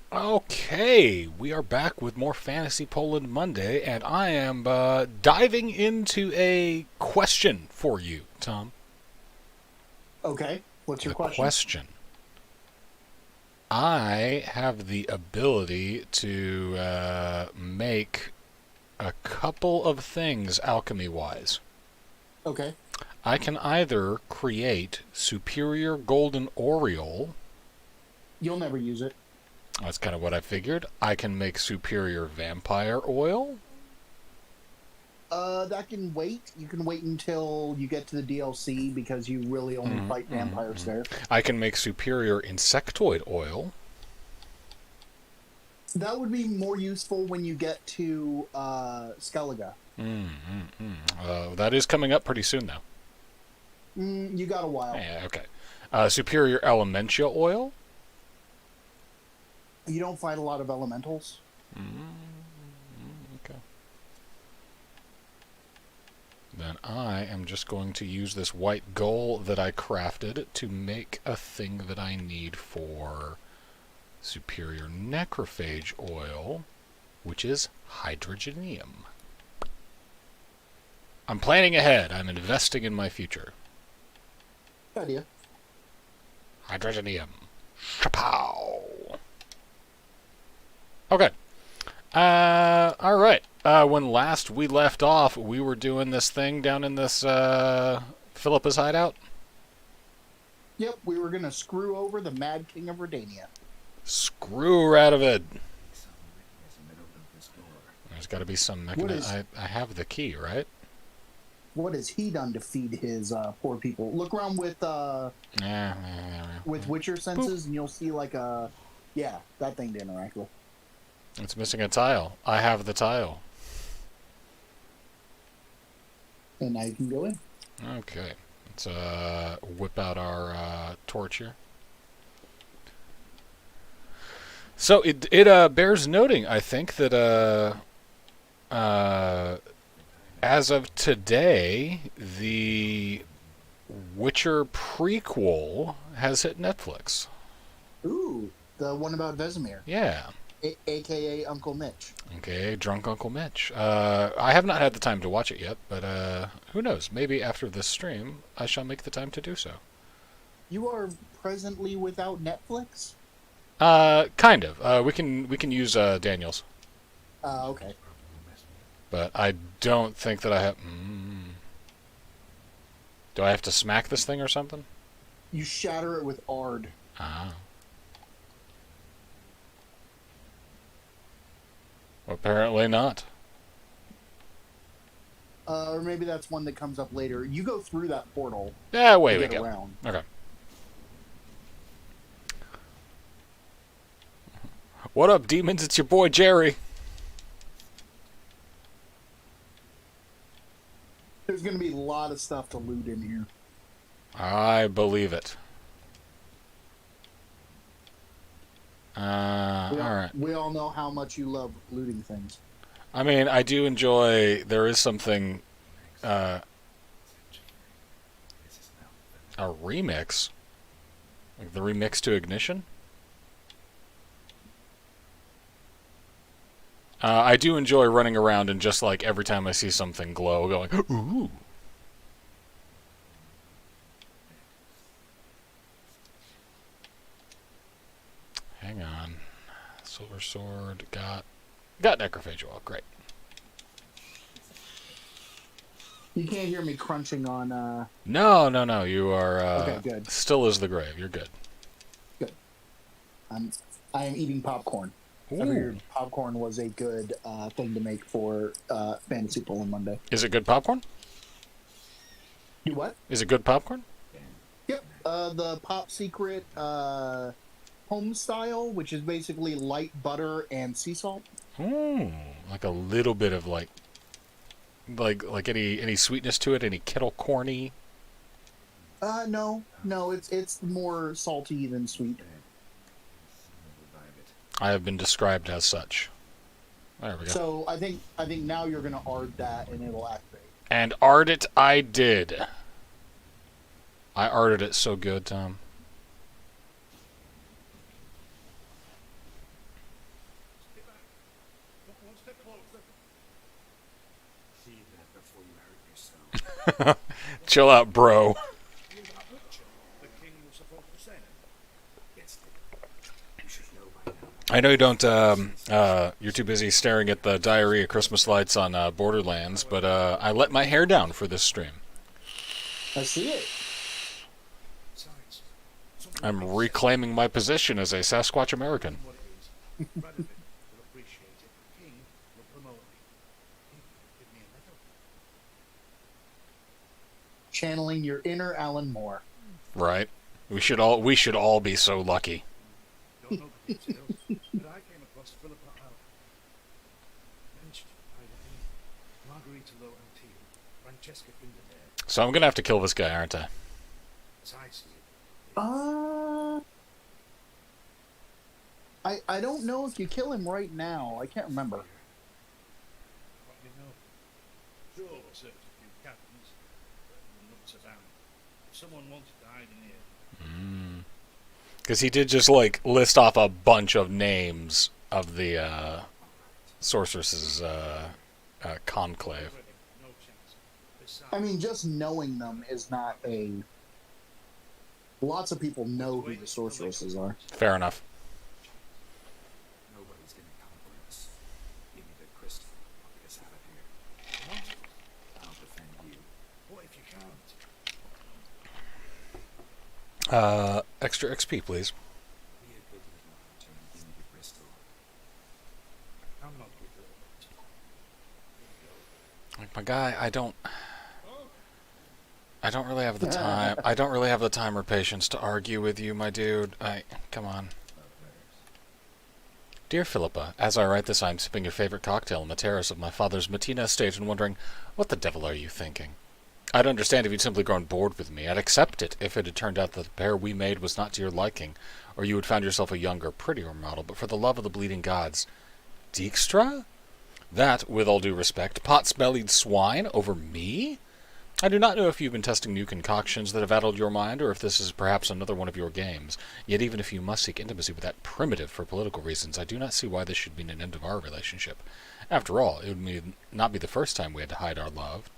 Okay, we are back with more Fantasy Poland Monday, and I am diving into a question for you, Tom. Okay. What's your The question? question. I have the ability to make a couple of things alchemy wise. Okay. I can either create superior golden oriole. You'll never use it. That's kind of what I figured. I can make superior vampire oil. That can wait. You can wait until you get to the DLC because you really only fight vampires there. I can make superior insectoid oil. That would be more useful when you get to Skellige. That is coming up pretty soon, though. You got a while. Yeah, okay. Superior elementia oil. You don't fight a lot of elementals. Okay. Then I am just going to use this white gold that I crafted to make a thing that I need for superior necrophage oil, which is hydrogenium. I'm planning ahead. I'm investing in my future. Good idea. Hydrogenium. Chapow. Okay. All right. When last we left off, we were doing this thing down in this Philippa's hideout. Yep, we were going to screw over the Mad King of Redania. Screw Radovid. There's got to be some mechanism. I have the key, right? What has he done to feed his poor people? Look around with Witcher senses, and you'll see like a that thing to interact with. It's missing a tile. I have the tile. And now you can go in. Okay. Let's whip out our torch here. So it bears noting, I think, that as of today, the Witcher prequel has hit Netflix. Ooh, the one about Vesemir. Yeah. AKA Uncle Mitch. Okay, drunk Uncle Mitch. I have not had the time to watch it yet, but who knows? Maybe after this stream, I shall make the time to do so. You are presently without Netflix? Kind of. We can use Daniel's. Okay. But I don't think that I have. Do I have to smack this thing or something? You shatter it with Ard. Ah. Apparently not. Or maybe that's one that comes up later. You go through that portal. Yeah, away we get go. Around. Okay. What up, demons? It's your boy Jerry. There's going to be a lot of stuff to loot in here. I believe it. All right. We all know how much you love looting things. I mean, I do enjoy. There is something. A remix, like the remix to Ignition. I do enjoy running around and just like every time I see something glow, going ooh. Hang on. Silver sword got necrophage oil. Great. You can't hear me crunching on. No. You are okay, good. Still as the grave. You're good. Good. I am eating popcorn. Ooh. I figured popcorn was a good thing to make for Fantasy Poland Monday. Is it good popcorn? You what? Is it good popcorn? Yep. The Pop Secret home style, which is basically light butter and sea salt. Ooh, like a little bit of like any sweetness to it, any kettle corny. No, it's more salty than sweet. I have been described as such. There we go. So I think now you're gonna ard that and it'll activate. And art it I did. I arted it so good, Tom. Chill out, bro. I know you don't, you're too busy staring at the diarrhea Christmas lights on Borderlands, but I let my hair down for this stream. I see it. I'm reclaiming my position as a Sasquatch American. Channeling your inner Alan Moore. Right. We should all be so lucky. So I'm gonna have to kill this guy, aren't I? I don't know if you kill him right now. I can't remember. Because he did just like list off a bunch of names of the sorceress's conclave. I mean, just knowing them is not a... Lots of people know who the sorceresses are. Fair enough. Nobody's gonna come for us. Give me the crystal. I'll get us out of here. I'll defend you. What if you can't? Extra XP, please. Be a good little hunter and give me the crystal. I'm not good at it. Like my guy, I don't really have the time. I don't really have the time or patience to argue with you, my dude. Come on. Dear Philippa, as I write this, I'm sipping your favorite cocktail on the terrace of my father's Matina estate and wondering, what the devil are you thinking? I'd understand if you'd simply grown bored with me. I'd accept it if it had turned out that the pair we made was not to your liking, or you had found yourself a younger, prettier model. But for the love of the bleeding gods, Dijkstra? That, with all due respect, pots-bellied swine over me? I do not know if you've been testing new concoctions that have addled your mind, or if this is perhaps another one of your games. Yet even if you must seek intimacy with that primitive for political reasons, I do not see why this should mean an end of our relationship. After all, it would not be the first time we had to hide our love. ...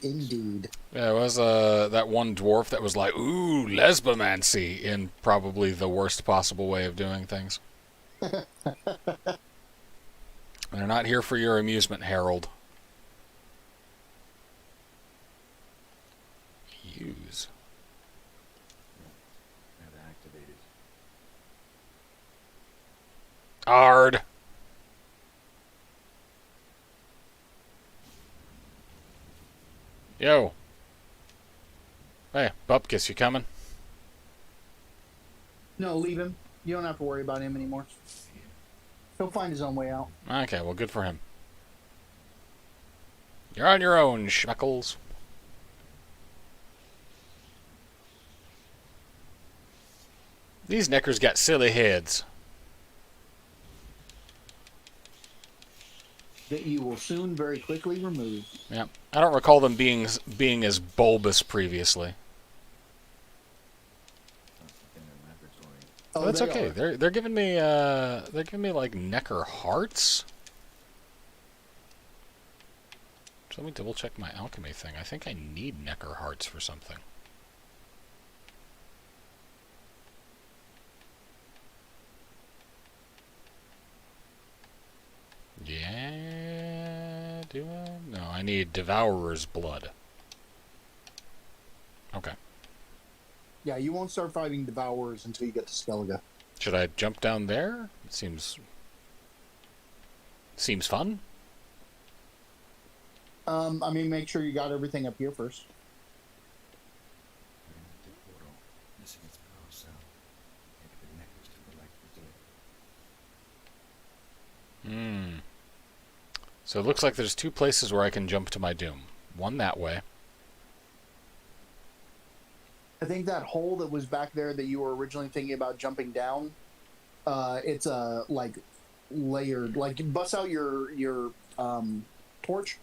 Indeed. Yeah, it was that one dwarf that was like, ooh, lesbomancy, in probably the worst possible way of doing things. They're not here for your amusement, Harold. Use. Have activated. Ard. Yo. Hey, Bupkis, you coming? No, leave him. You don't have to worry about him anymore. He'll find his own way out. Okay, well, good for him. You're on your own, Schmeckles. These knickers got silly heads. That you will soon very quickly remove. Yeah, I don't recall them being as bulbous previously. Oh, That's they okay. are. They're giving me like necker hearts. So let me double check my alchemy thing. I think I need necker hearts for something. Yeah, do I? No, I need Devourer's blood. Okay. Yeah, you won't start fighting Devourers until you get to Skellige. Should I jump down there? It seems fun. I mean, make sure you got everything up here first. So it looks like there's two places where I can jump to my doom. One that way. I think that hole that was back there that you were originally thinking about jumping down, it's a like layered. Like bust out your torch.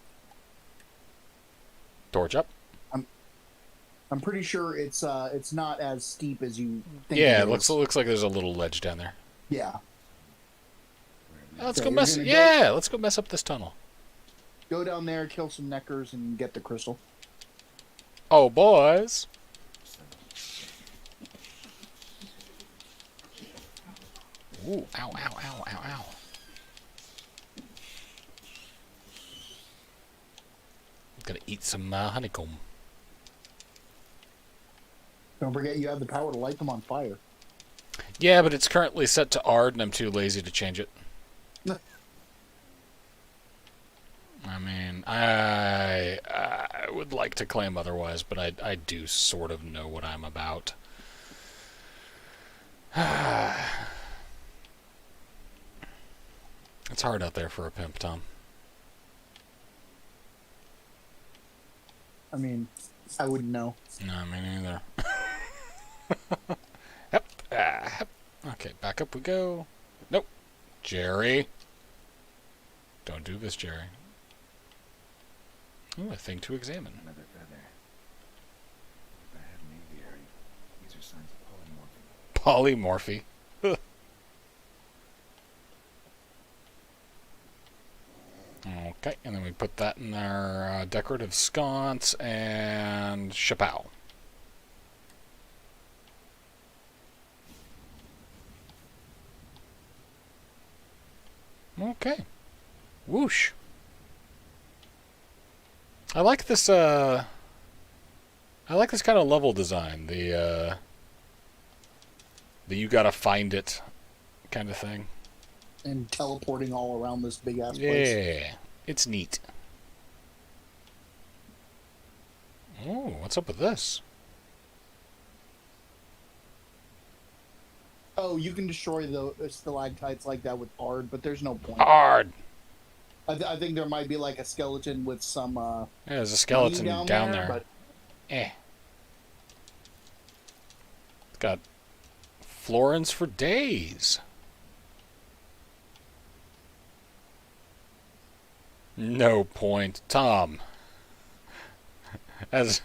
Torch up. I'm pretty sure it's not as steep as you think. Yeah, it looks like there's a little ledge down there. Yeah. Let's Okay, go you're mess. gonna Yeah, let's go mess up this tunnel. go down there, kill some neckers, and get the crystal. Oh, boys. So, Ooh, ow, ow, ow, ow, ow. Gonna eat some honeycomb. Don't forget you have the power to light them on fire. Yeah, but it's currently set to Ard, and I'm too lazy to change it. I mean, I would like to claim otherwise, but I do sort of know what I'm about. It's hard out there for a pimp, Tom. I mean, I wouldn't know. No, me neither. Yep. Yep. Okay, back up we go. Nope. Jerry. Don't do this, Jerry. Ooh, a thing to examine. another feather. If I have an aviary, these are signs of polymorphy. Polymorphy. Okay, and then we put that in our decorative sconce and chapow. Okay. Whoosh. I like this kind of level design. The you gotta find it kind of thing. And teleporting all around this big ass place. Yeah. It's neat. Oh, what's up with this? Oh, you can destroy the stalactites like that with Ard, but there's no point. Hard. I think there might be like a skeleton with some. Yeah, there's a skeleton money down there. But Eh. It's got florins for days. No point, Tom. Has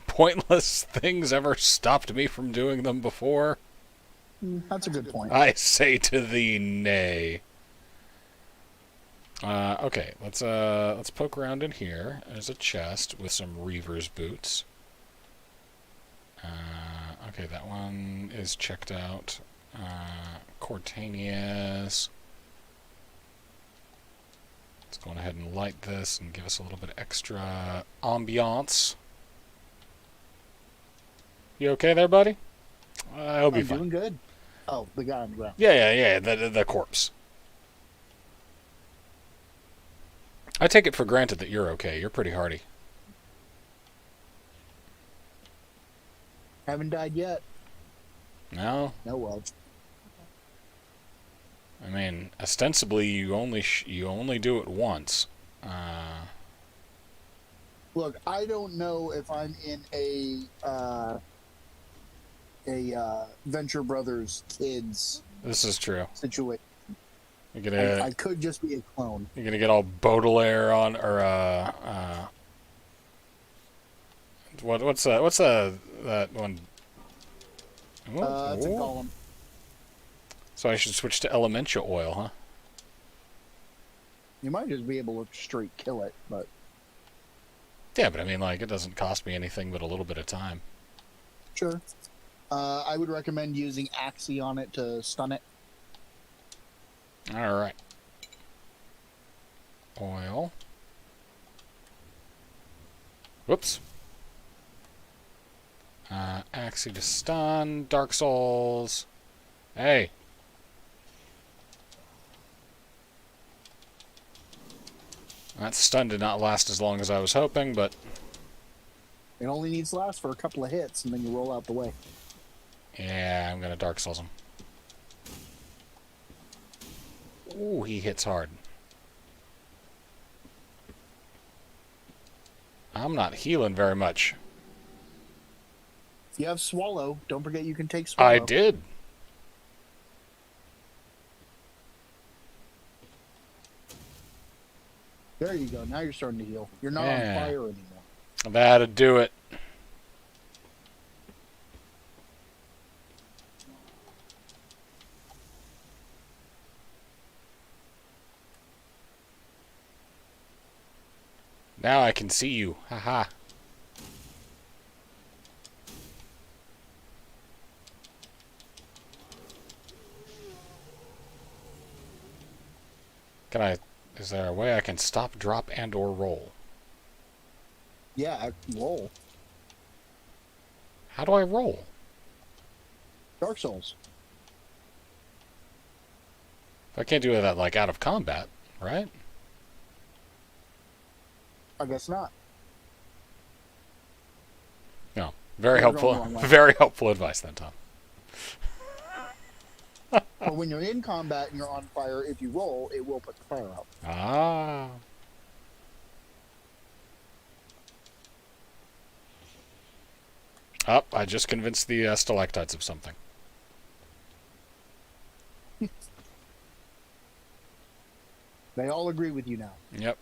pointless things ever stopped me from doing them before? that's a good point. I say to thee, nay. Okay, let's poke around in here. There's a chest with some Reaver's boots. Okay, that one is checked out. Cortanius. Let's go ahead and light this and give us a little bit extra ambiance. You okay there, buddy? I'll be I'm fine. doing good. Oh, the guy on the ground. Yeah, the corpse. I take it for granted that you're okay. You're pretty hardy. Haven't died yet. No? No, well. I mean, ostensibly you only do it once. Look, I don't know if I'm in a Venture Brothers kids This is true. situation. You're gonna I could just be a clone. you're gonna get all Baudelaire on, or what's that one? It's a golem. So I should switch to elemental oil, huh? You might just be able to straight kill it, but Yeah, but I mean, like, it doesn't cost me anything but a little bit of time. sure. I would recommend using Axie on it to stun it. All right. Oil. Whoops. Axie to stun. Dark Souls. Hey. That stun did not last as long as I was hoping, but It only needs to last for a couple of hits, and then you roll out the way. yeah, I'm gonna Dark Souls him. Ooh, he hits hard. I'm not healing very much. If you have Swallow, don't forget you can take Swallow. I did. There you go. Now you're starting to heal. You're not Yeah. on fire anymore. That'd do it. Now I can see you. Haha. Can I... Is there a way I can stop, drop, and or roll? Yeah, roll. How do I roll? Dark Souls. I can't do that, like, out of combat, right? I guess not. No. Very You're going helpful. the wrong way. Very helpful advice then, Tom. But when you're in combat and you're on fire, if you roll, it will put the fire out. Ah. Oh, I just convinced the stalactites of something. They all agree with you now. Yep.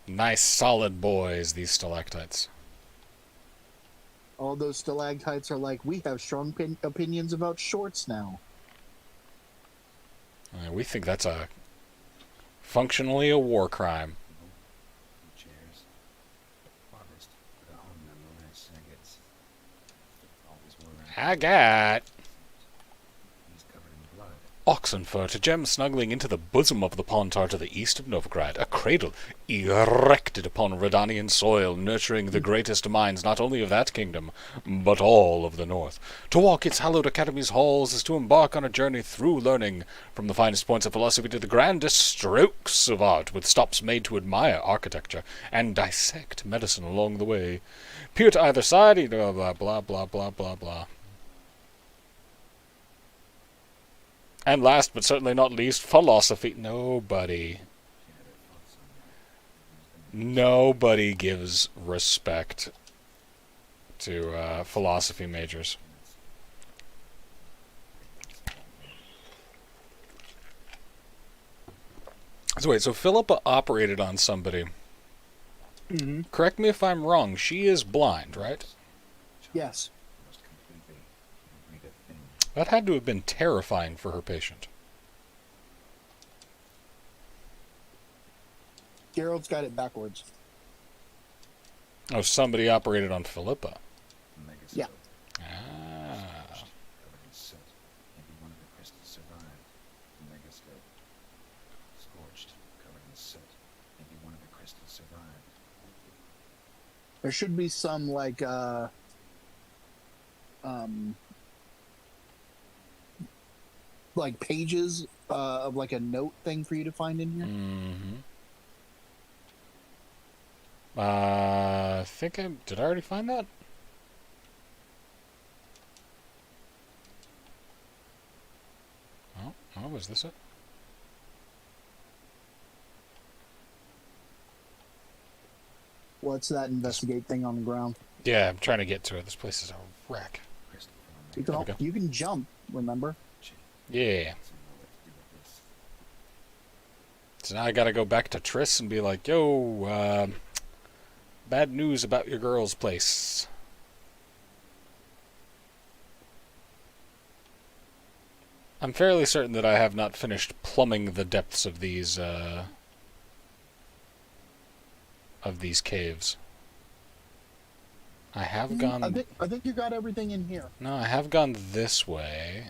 Nice, solid boys, these stalactites. All those stalactites are like, we have strong opinions about shorts now. We think that's functionally a war crime. Chairs. Harvest. But a home nonetheless. Agates. Always were around. I got He's covered in blood. Oxenfurt, a gem snuggling into the bosom of the Pontar to the east of Novigrad, a cradle erected upon Redanian soil, nurturing the greatest minds not only of that kingdom, but all of the north. To walk its hallowed academy's halls is to embark on a journey through learning, from the finest points of philosophy to the grandest strokes of art, with stops made to admire architecture and dissect medicine along the way. Peer to either side, blah, blah, blah, blah, blah, blah, blah. And last but certainly not least, philosophy. Nobody gives respect to philosophy majors. So wait, so Philippa operated on somebody. Mm-hmm. Correct me if I'm wrong. She is blind, right? Yes. Most completely. Read a thing. That had to have been terrifying for her patient. Gerald's got it backwards. Oh, somebody operated on Philippa. Yeah. Ah. Covered in soot. Maybe one of the crystals survived. Megascope. Scorched. Covered in soot. Maybe one of the crystals survived. There should be some, like pages of like a note thing for you to find in here. Mm-hmm. I think did I already find that? Oh, is this it? What's that investigate thing on the ground? Yeah, I'm trying to get to it. This place is a wreck. Crystal You from can, we go. you can jump, remember? Yeah. So know what to do with this. So now I gotta go back to Triss and be like, yo, bad news about your girl's place. I'm fairly certain that I have not finished plumbing the depths of these caves. I have gone... I think you got everything in here. No, I have gone this way.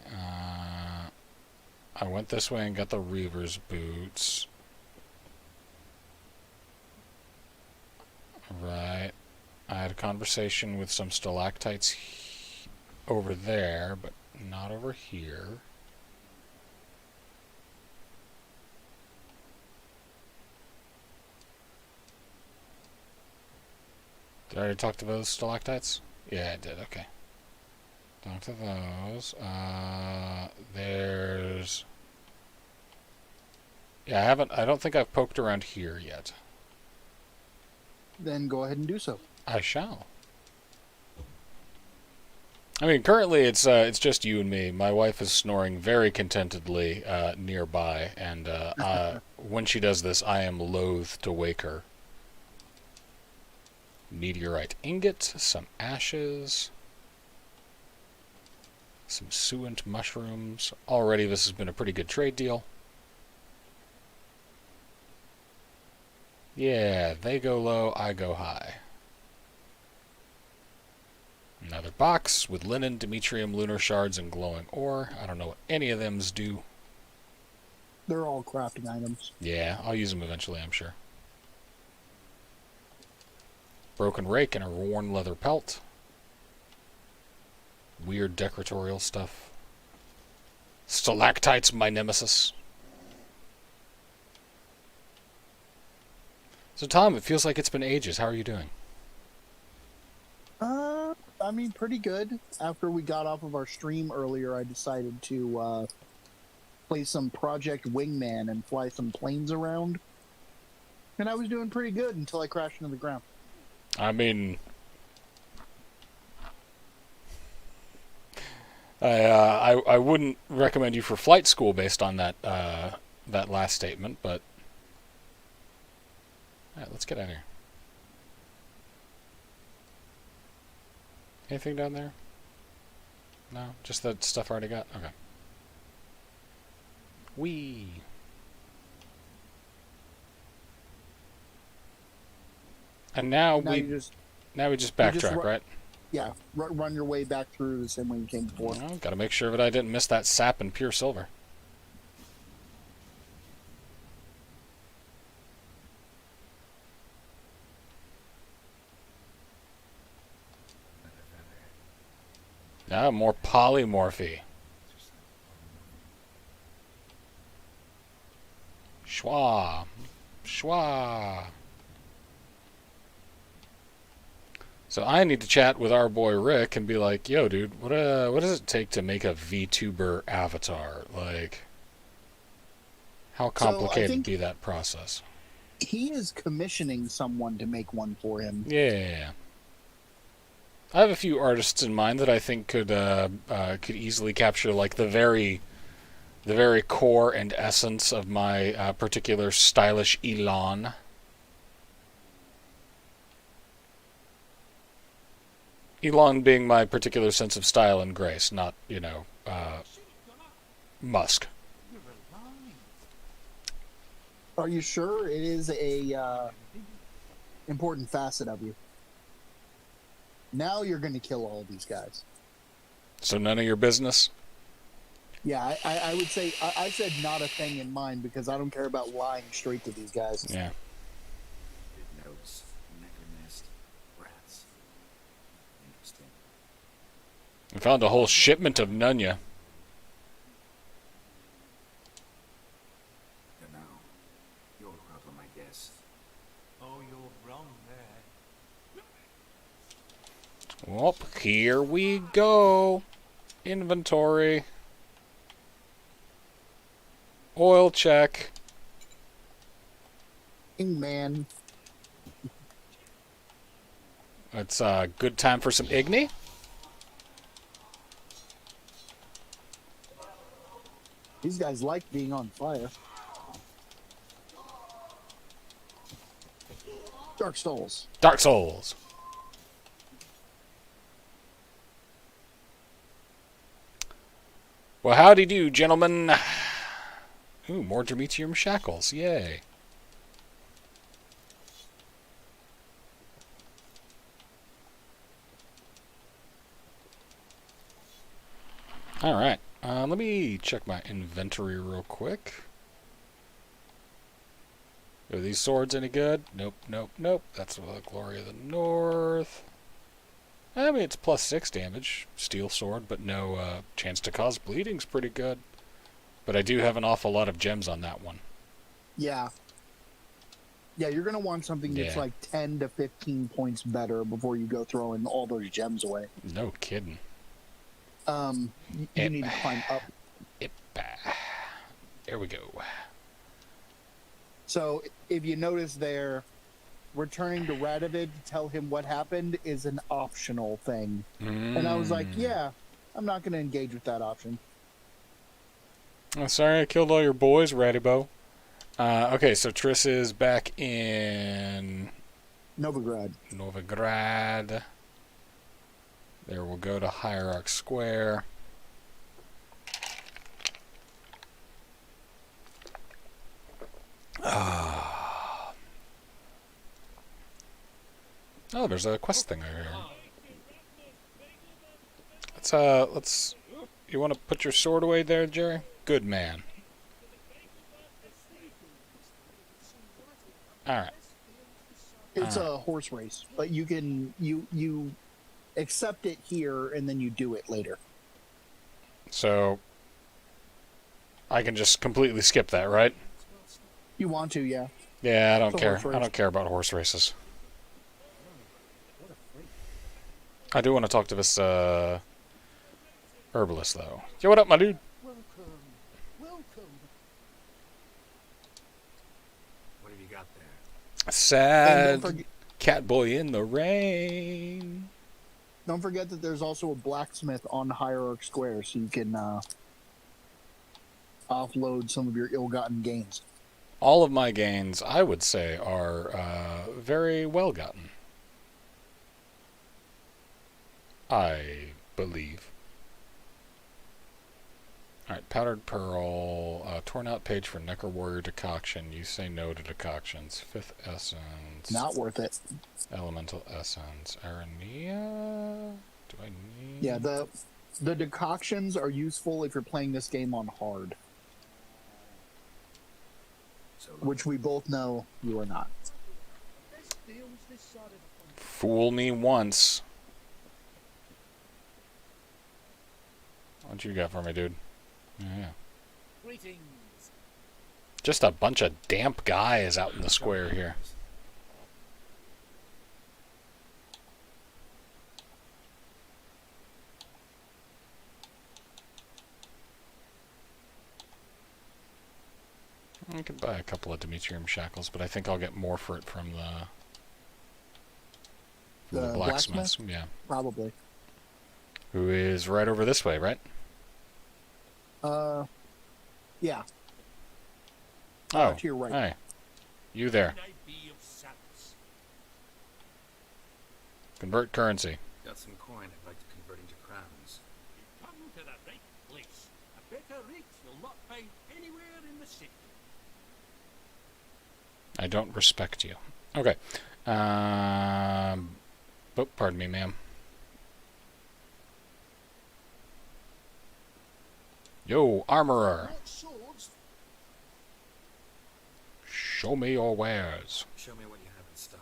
I went this way and got the Reaver's boots. Right. I had a conversation with some stalactites over there, but not over here. Did I already talk to those stalactites? Yeah, I did. Okay. Talk to those. There's... Yeah, I don't think I've poked around here yet. Then go ahead and do so. I shall. I mean, currently it's just you and me. My wife is snoring very contentedly nearby, and when she does this, I am loath to wake her. Meteorite ingot, some ashes, some suent mushrooms. Already this has been a pretty good trade deal. Yeah, they go low, I go high. Another box with linen, Demetrium, lunar shards, and glowing ore. I don't know what any of them's do. They're all crafting items. Yeah, I'll use them eventually, I'm sure. Broken rake and a worn leather pelt. Weird decoratorial stuff. Stalactites, my nemesis. So Tom, it feels like it's been ages. How are you doing? I mean, pretty good. After we got off of our stream earlier, I decided to play some Project Wingman and fly some planes around. And I was doing pretty good until I crashed into the ground. I mean, I wouldn't recommend you for flight school based on that that last statement, but all right, let's get out of here. Anything down there? No, just that stuff I already got. Okay. Whee. And now we just backtrack, right? Yeah, run your way back through the same way you came before. Well, got to make sure that I didn't miss that sap and pure silver. Ah, more polymorphy. Schwa. Schwa. So I need to chat with our boy Rick and be like, yo, dude, what does it take to make a VTuber avatar? Like, how complicated would be that process? He is commissioning someone to make one for him. Yeah. I have a few artists in mind that I think could easily capture like the very core and essence of my particular stylish Elon. Elon being my particular sense of style and grace, not, Musk. Are you sure it is a important facet of you? Now you're going to kill all these guys. So none of your business? Yeah, I would say, I said not a thing in mind because I don't care about lying straight to these guys. Yeah. Notes, necronest, rats. Interesting. I found a whole shipment of Nunya. Don't know. Your problem, I guess. Oh, you're wrong there. Well, here we go. Inventory. Oil check. Man. It's a good time for some Igni. These guys like being on fire. Dark Souls. Dark Souls. Well, howdy do, gentlemen. Ooh, more Demetrium shackles. Yay. Alright. Let me check my inventory real quick. Are these swords any good? Nope, nope, nope. That's the Glory of the North. I mean, it's plus 6 damage. Steel sword, but no chance to cause bleeding's pretty good. But I do have an awful lot of gems on that one. Yeah. Yeah, you're going to want something that's like 10 to 15 points better before you go throwing all those gems away. No kidding. You need to climb up. There we go. So, if you notice there, returning to Radovid to tell him what happened is an optional thing. And I was like, yeah, I'm not going to engage with that option. Oh, sorry I killed all your boys, Radibo. Okay, so Triss is back in Novigrad. There we'll go to Hierarch Square. Oh, there's a quest thing over here. Let's. You want to put your sword away there, Jerry? Good man. All right. It's a horse race, but you can you accept it here and then you do it later. So I can just completely skip that, right? You want to, yeah. Yeah, I don't It's a care. horse race. I don't care about horse races. I do want to talk to this herbalist, though. Yo, what up, my dude? Welcome. What have you got there? And Sad Catboy in the rain. don't forget that there's also a blacksmith on Hierarch Square, so you can offload some of your ill-gotten gains. All of my gains, I would say, are very well gotten. I believe. Alright, Powdered Pearl, torn out page for Necro Warrior decoction. You say no to decoctions. Fifth Essence. Not worth it. Elemental Essence. Aranea? Do I need... Yeah, the decoctions are useful if you're playing this game on hard, So which we both know you are not. Fool me once. What you got for me, dude? Yeah. Greetings. Just a bunch of damp guys out in the square here. I could buy a couple of Demetrium shackles, but I think I'll get more for it from the The blacksmiths. Yeah. Probably. Who is right over this way, right? Yeah. Oh, to your right. Hey. You there. Can I be of service? Convert currency. got some coin I'd like to convert into crowns. You come to the right place. A better rate you'll not find anywhere in the city. I don't respect you. Okay. Oh, pardon me, ma'am. Yo, armorer. What swords? Show me your wares. Show me what you have in stock.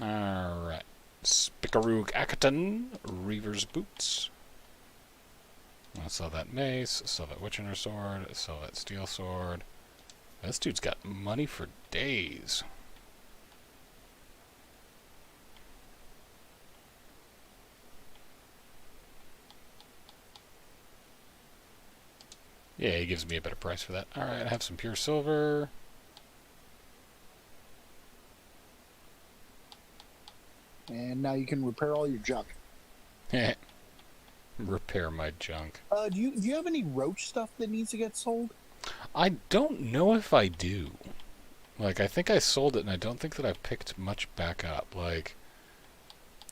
Alright. Spickaroog Akaton. Reaver's boots. I'll sell that mace. Sell that Witchener sword. Sell that steel sword. This dude's got money for days. Yeah, he gives me a better price for that. Alright, I have some pure silver. And now you can repair all your junk. Repair my junk. Do you have any roach stuff that needs to get sold? I don't know if I do. Like, I think I sold it, and I don't think that I've picked much back up. Like,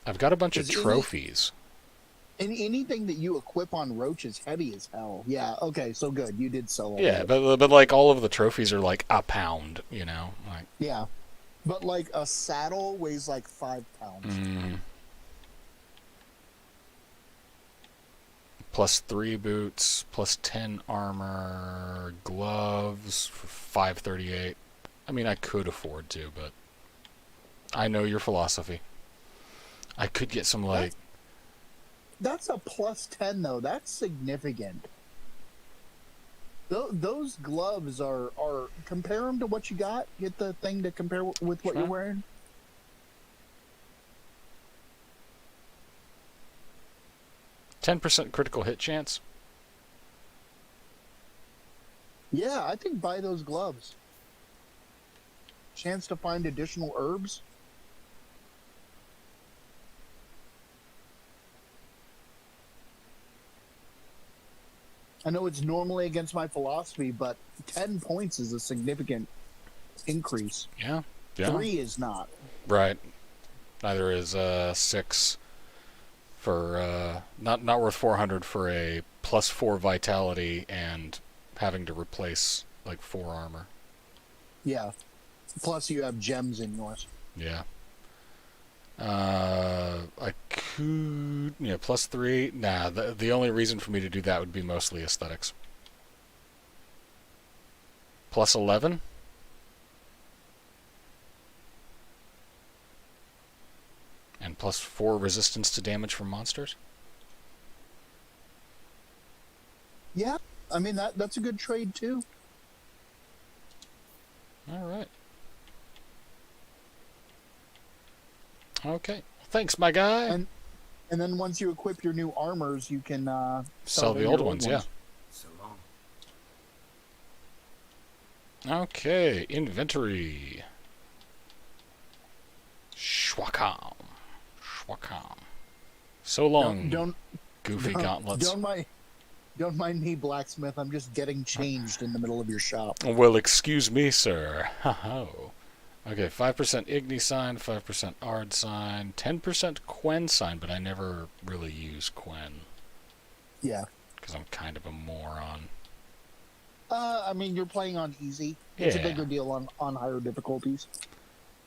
I've got a bunch of Is it- trophies. Anything that you equip on roach is heavy as hell. Yeah, okay, so good. You did sell all Yeah, of it. but like all of the trophies are like a pound, you know? Like, Yeah. But like a saddle weighs like 5 pounds. Plus 3 boots, plus 10 armor, gloves for 538. I mean, I could afford to, but I know your philosophy. I could get some, like... That's a plus 10 though. That's significant. Those gloves are compare them to what you got. Get the thing to compare with what Sure. you're wearing. %, critical hit chance. Yeah, I think buy those gloves. Chance to find additional herbs. I know it's normally against my philosophy, but 10 points is a significant increase. Yeah. Yeah. 3 is not. Right. Neither is 6 for not worth 400 for a plus 4 vitality and having to replace like 4 armor. Yeah. Plus, you have gems in yours. Yeah. I could... Yeah, +3. Nah, the only reason for me to do that would be mostly aesthetics. +11? And +4 resistance to damage from monsters? Yeah, I mean that's a good trade too. Alright. Okay. Thanks, my guy. And then once you equip your new armors, you can Sell the your old ones, yeah. So long. Okay, inventory. Schwakam. Schwakam. So long, Don't goofy gauntlets. don't mind me, blacksmith. I'm just getting changed in the middle of your shop. Well, excuse me, sir. Ho-ho. Okay, 5% Igni sign, 5% Ard sign, 10% Quen sign, but I never really use Quen. Yeah. Because I'm kind of a moron. I mean, you're playing on easy. It's a Yeah. bigger deal on higher difficulties.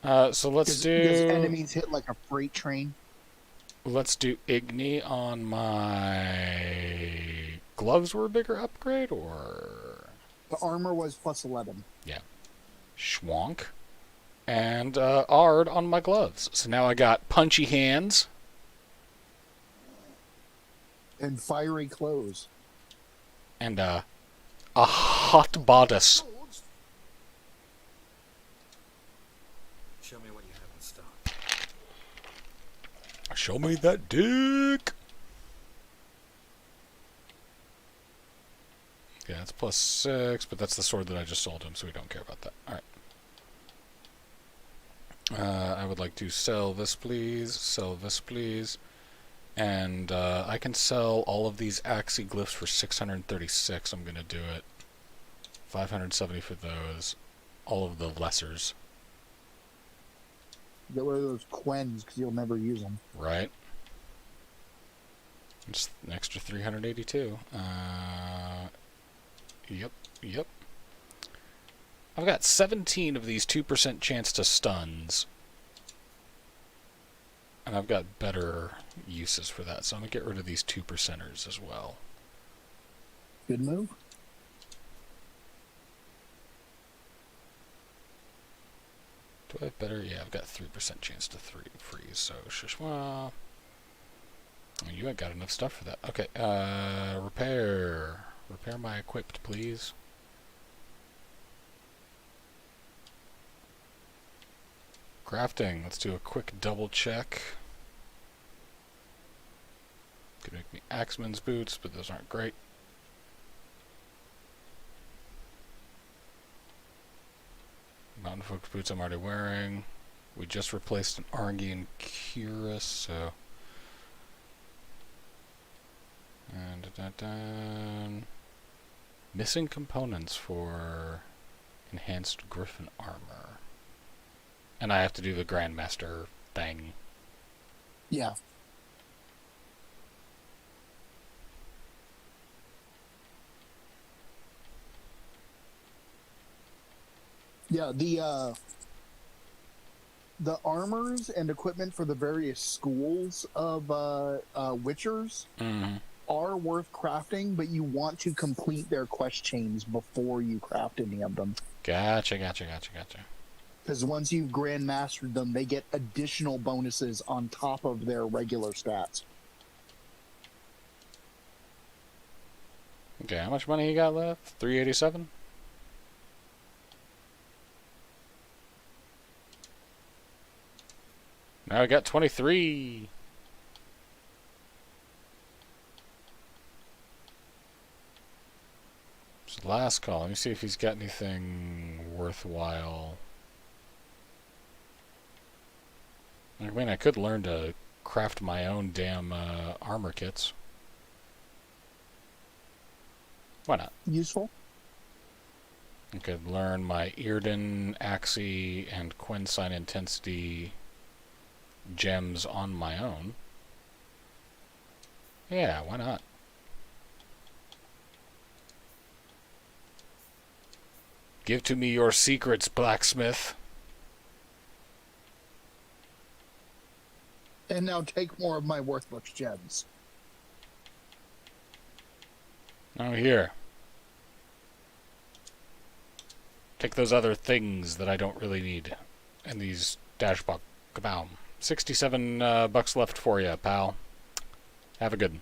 So let's Because do... enemies hit like a freight train. Let's do Igni on my... Gloves were a bigger upgrade, or... The armor was +11. Yeah. Schwank. And Ard on my gloves. So now I got punchy hands. And fiery clothes. And a hot bodice. Swords? Show me what you have in stock. Show me that dick. Yeah, it's +6, but that's the sword that I just sold him, so we don't care about that. Alright. I would like to sell this, please. Sell this, please. And I can sell all of these axiglyphs for 636. I'm going to do it. 570 for those. All of the lessers. Get rid of those Quens because you'll never use them. Right. Just an extra 382. Yep. I've got 17 of these 2% chance to stuns. And I've got better uses for that, so I'm going to get rid of these 2%ers as well. Good move. Do I have better? Yeah, I've got 3% chance to freeze, so Shishwa. Oh, you ain't got enough stuff for that. Okay, repair. Repair my equipped, please. Crafting. Let's do a quick double check. Could make me axeman's boots, but those aren't great. Mountain folks boots I'm already wearing. We just replaced an Argian cuirass, so... And missing components for enhanced griffin armor. And I have to do the Grandmaster thing. Yeah. Yeah, the armors and equipment for the various schools of Witchers are worth crafting, but you want to complete their quest chains before you craft any of them. Gotcha. Because once you've grandmastered them, they get additional bonuses on top of their regular stats. Okay, how much money you got left? 387? Now I got 23. So last call. Let me see if he's got anything worthwhile. I mean, I could learn to craft my own damn armor kits. Why not? Useful. I could learn my Earden, Axii, and Quensign Intensity gems on my own. Yeah, why not? Give to me your secrets, blacksmith. And now take more of my worthless gems. Oh, here. Take those other things that I don't really need. And these dash buck. Kaboom. 67 bucks left for you, pal. Have a good one.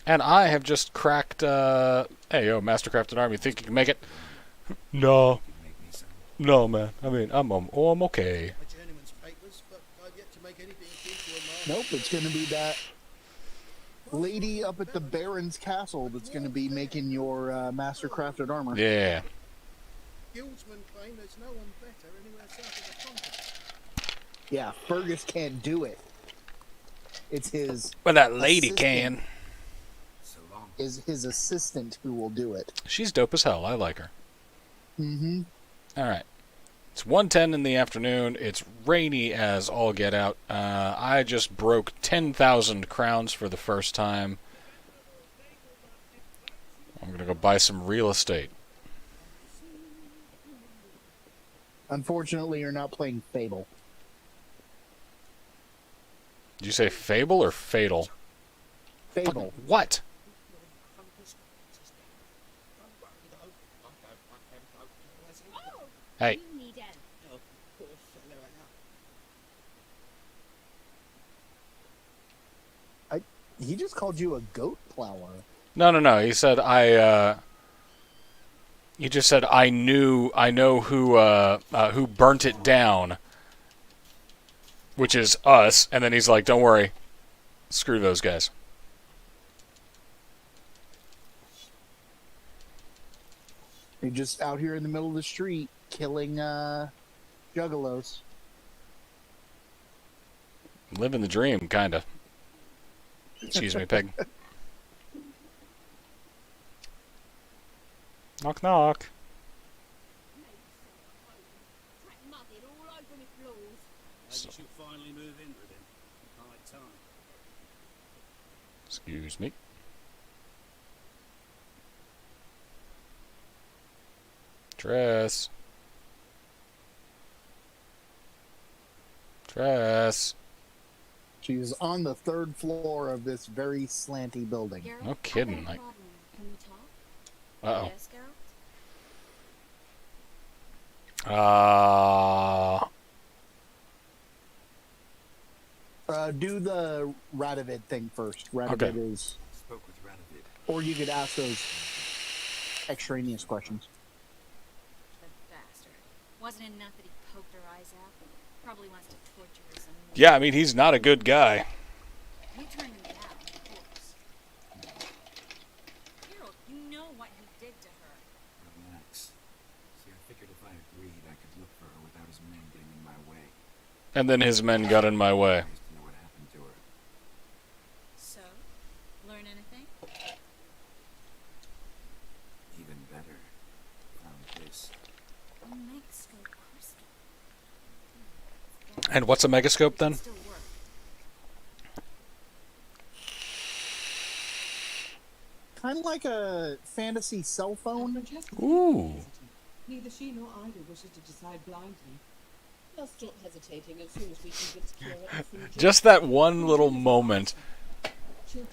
And I have just cracked, hey, yo, Mastercrafted Army, think you can make it? No. You make me some. No, man. I mean, I'm okay. My journeyman's papers, but I've yet to make anything akin to a mark. Nope, it's going to be that lady up at the Baron's Castle that's going to be making your Mastercrafted armor. Yeah. Guildsmen claim there's no one better anywhere south of the continent. Yeah, Fergus can't do it. It's his Well, that lady assistant. can. So long. Is his assistant who will do it. She's dope as hell. I like her. Mm-hmm. All right. It's 1:10 in the afternoon. It's rainy as all get out. I just broke 10,000 crowns for the first time. I'm going to go buy some real estate. Unfortunately, you're not playing Fable. Did you say fable or fatal? Fable. Fucking what? Hey. You need help. Oh, poor fellow out. He just called you a goat plower. No. He said he just said I know who burnt it down, which is us, and then he's like, "Don't worry. Screw those guys." You're just out here in the middle of the street killing juggalos. Living the dream, kinda. Excuse me, pig. Knock knock. Track mudded all over my floors. Maybe she'll finally move in with him. High time. Excuse me. Tress. Tress. She's on the 3rd floor of this very slanty building. Geralt, No kidding, I've got a like- problem. Can we talk? Uh-oh. Yes, Geralt? Do the Radovid thing first. Radovid Okay. is... Spoke with Radovid. Or you could ask those extraneous questions. The bastard. Wasn't enough that he poked her eyes out? Probably wants to torture her some more. Yeah, I mean, he's not a good guy. You turned him down, of course. Geralt, you know what he did to her. Relax. See, I figured if I agreed, I could look for her without his men getting in my way. And then his men got in my way. I used to know what happened to her. So? Learn anything? Even better. Found this. A megascope crystal. And what's a megascope then? Still work. Kind of like a fantasy cell phone. Francesca Ooh. hesitated. Neither she nor Ida wishes to decide blindly. They'll stop hesitating as soon as we convince Kira and Finja. Just that one little moment.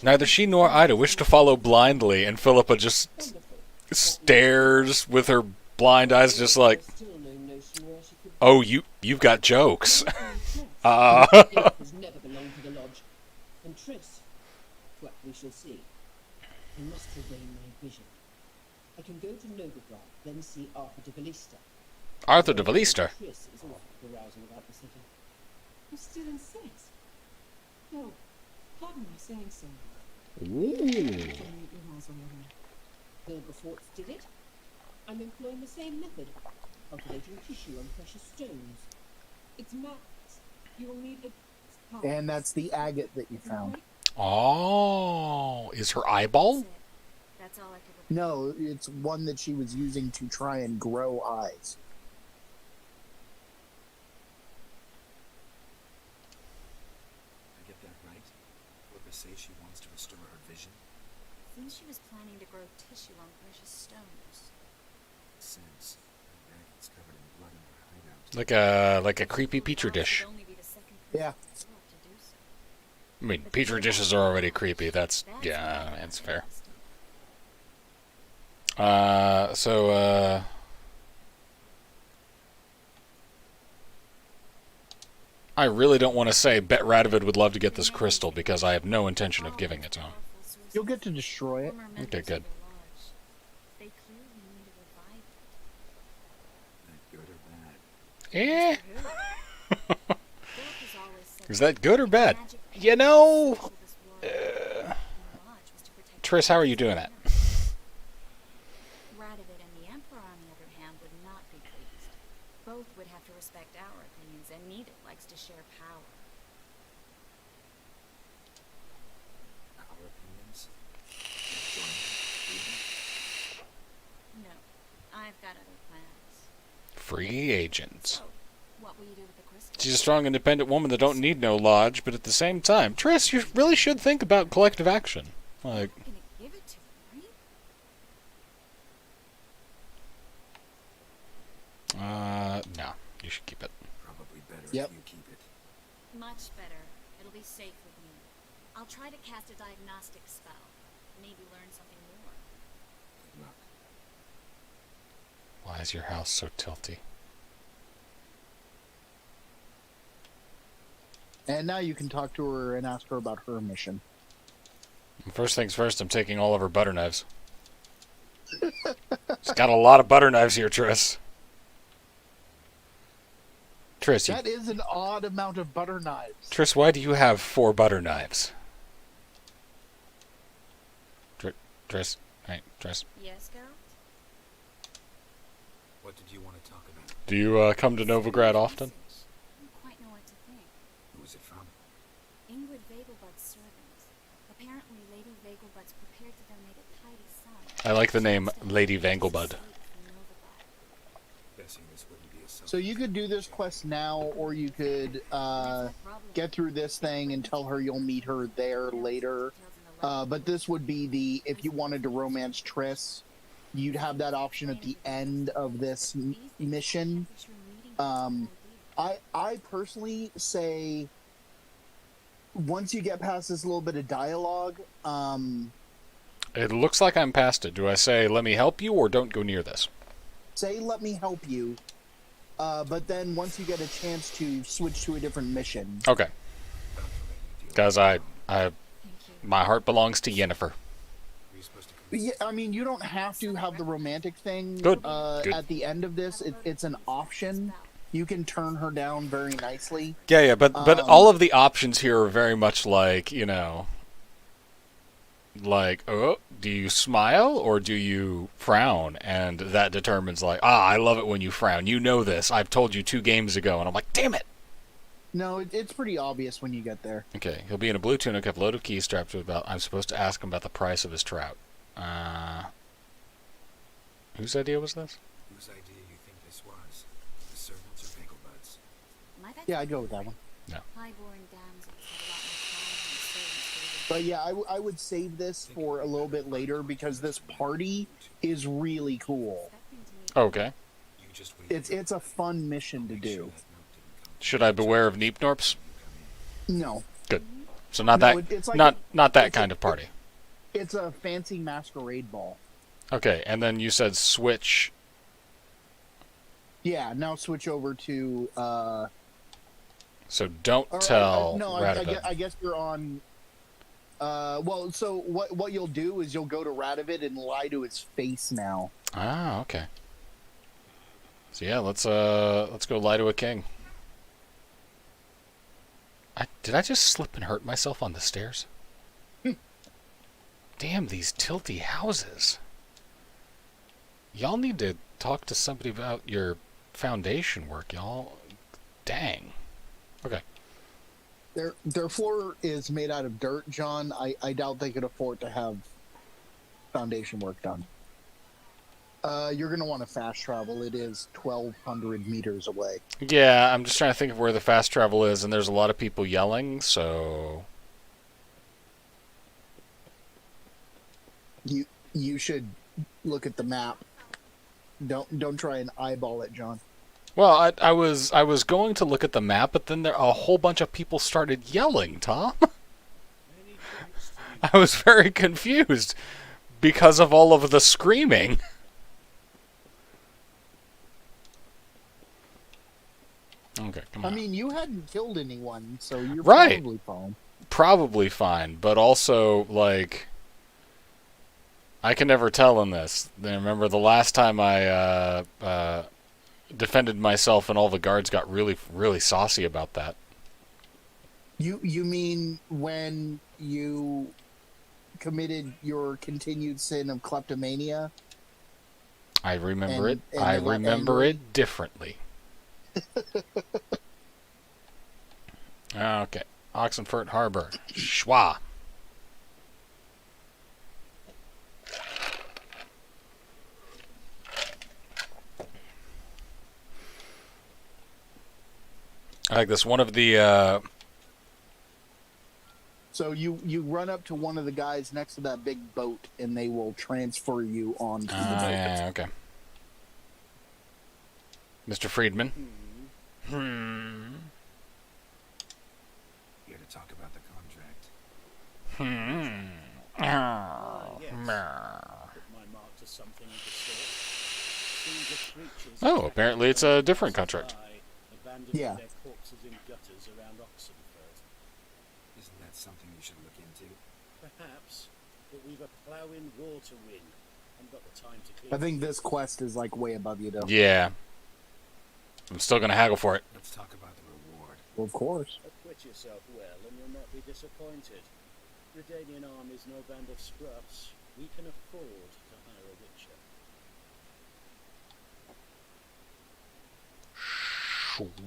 Neither she nor Ida wish to follow blindly, and Philippa just Wonderful. stares with her blind eyes, just like, Still no notion where she could be. "Oh, you've got jokes." It has never belonged to the lodge. And Triss, well, we shall see. I must regain my vision. I can go to Novigrad, then see Arthur de Ballista. Arthur de Ballista. Triss is awful carousing about the city. You still insist? No, pardon my saying so. Wilberforce did it. I'm employing the same method, cultivating tissue on precious stones. It's maths. You will need a... And that's the agate that you found. Oh, is her eyeball? That's all I could look No, it's one that she was using to try and grow eyes. I get that right? Philippa says she wants to restore her vision? I think she was planning to grow tissue on precious stones. Makes sense. Her bag's covered in blood in her hideout. Like a creepy petri Well, dish. she'd only be the second Yeah. to do so. I mean, petri dishes are already creepy. That's yeah, why that's I fair. asked. So I really don't want to say bet Radovid would love to get this crystal because I have no intention of giving it to him. You'll get to destroy it. Okay, good. They clearly need to revive it. That good or bad? Eh? Philip has always said Is that good or bad? magic You know, to this world, and the lodge was to protect Triss, how are you doing that? Radovid and the Emperor, on the other hand, would not be pleased. Both would have to respect our opinions, and neither likes to share power. Our opinions? No, I've got other plans. Free agents. So, what will you do with the crystal? She's a strong, independent woman that don't need no lodge, but at the same time, Triss, you really should think about collective action. Like, You're not gonna give it to him, right? no, you should keep it. Probably better Yep. if you keep it. Much better. It'll be safe with me. I'll try to cast a diagnostic spell. Maybe learn something more. Good luck. Why is your house so tilty? And now you can talk to her and ask her about her mission. First things first, I'm taking all of her butter knives. She's got a lot of butter knives here, Triss. Triss, That is an odd amount of butter knives. Triss, why do you have 4 butter knives? Triss, hey, Triss. Yes, Scout? What did you want to talk about? Do you come to Novigrad often? I don't quite know what to think. Who was it from? Ingrid Vegelbud's servants. Apparently, Lady Vegelbud's prepared to donate a tidy sum. I like the name Lady Vangelbud. Guessing this wouldn't be a So you could do this quest now, or you could get through this thing and tell her you'll meet her there later. But this would be the, if you wanted to romance Triss, you'd have that option at the end of this mission. I personally say, once you get past this little bit of dialogue, It looks like I'm past it. Do I say, let me help you, or don't go near this? say, let me help you. But then once you get a chance to switch to a different mission. Okay. Because my heart belongs to Yennefer. Were you supposed to come? Yeah, I mean, you don't have to have the romantic thing. Good. Good. At the end of this, it's an option. You can turn her down very nicely. Yeah, but all of the options here are very much like, you know, like, oh, do you smile or do you frown? And that determines, like, I love it when you frown. You know this. I've told you 2 games ago. And I'm like, damn it. No, it's pretty obvious when you get there. Okay, he'll be in a blue tunic, have a load of keys strapped to his belt. I'm supposed to ask him about the price of his trout. Whose idea was this? Whose idea you think this was? The servants or Vegelbud's? Yeah, I'd go with that one. Highborn damsels have a lot more power than servants. But yeah, I would save this for a little bit later because this party is really cool. Okay. You just wait. It's a fun mission to Make sure do. that note didn't come Should I beware of Neepnorps? No, Good. So not No, that, it's like not that it's kind of party. it's a fancy masquerade ball. Okay, and then you said switch. Yeah, now switch over to. So don't Or tell no, Radovid. I guess you're on. Well, so what you'll do is you'll go to Radovid and lie to his face now. Ah, okay. So yeah, let's go lie to a king. Did I just slip and hurt myself on the stairs? Damn these tilty houses. Y'all need to talk to somebody about your foundation work, y'all. Dang. Okay. Their floor is made out of dirt, John. I doubt they could afford to have foundation work done. You're going to want to fast travel. It is 1,200 meters away. Yeah, I'm just trying to think of where the fast travel is, and there's a lot of people yelling, so... You should look at the map. Don't try and eyeball it, John. Well, I was going to look at the map, but then a whole bunch of people started yelling, Tom. Many thanks to you. I was very confused because of all of the screaming. Okay, come I on. mean, you hadn't killed anyone, so you're Right. probably fine. Probably fine, but also, like, I can never tell in this. I remember the last time I defended myself and all the guards got really, really saucy about that. You mean when you committed your continued sin of kleptomania? I remember And- it. and I they got remember angry? it differently. Okay. Oxenfurt Harbor. Schwa. I like this. One of the So you run up to one of the guys next to that big boat, and they will transfer you onto the boat. yeah, okay. Mr. Friedman. Here to talk about the contract. Yes. Put my mark to something of the sort. Seems the creatures Oh, attack apparently it's a different contract. supply, abandoning Yeah. their corpses in gutters around Oxenford. Isn't that something you should look into? Perhaps, but we've a ploughing war to win. I've got the time to clean. I think this quest is like way above you, though. Yeah. I'm still gonna haggle for it. Let's talk about the reward. Well, of course. Acquit yourself well, and you'll not be disappointed. Redanian arm is no band of scruffs. We can afford to hire a witcher.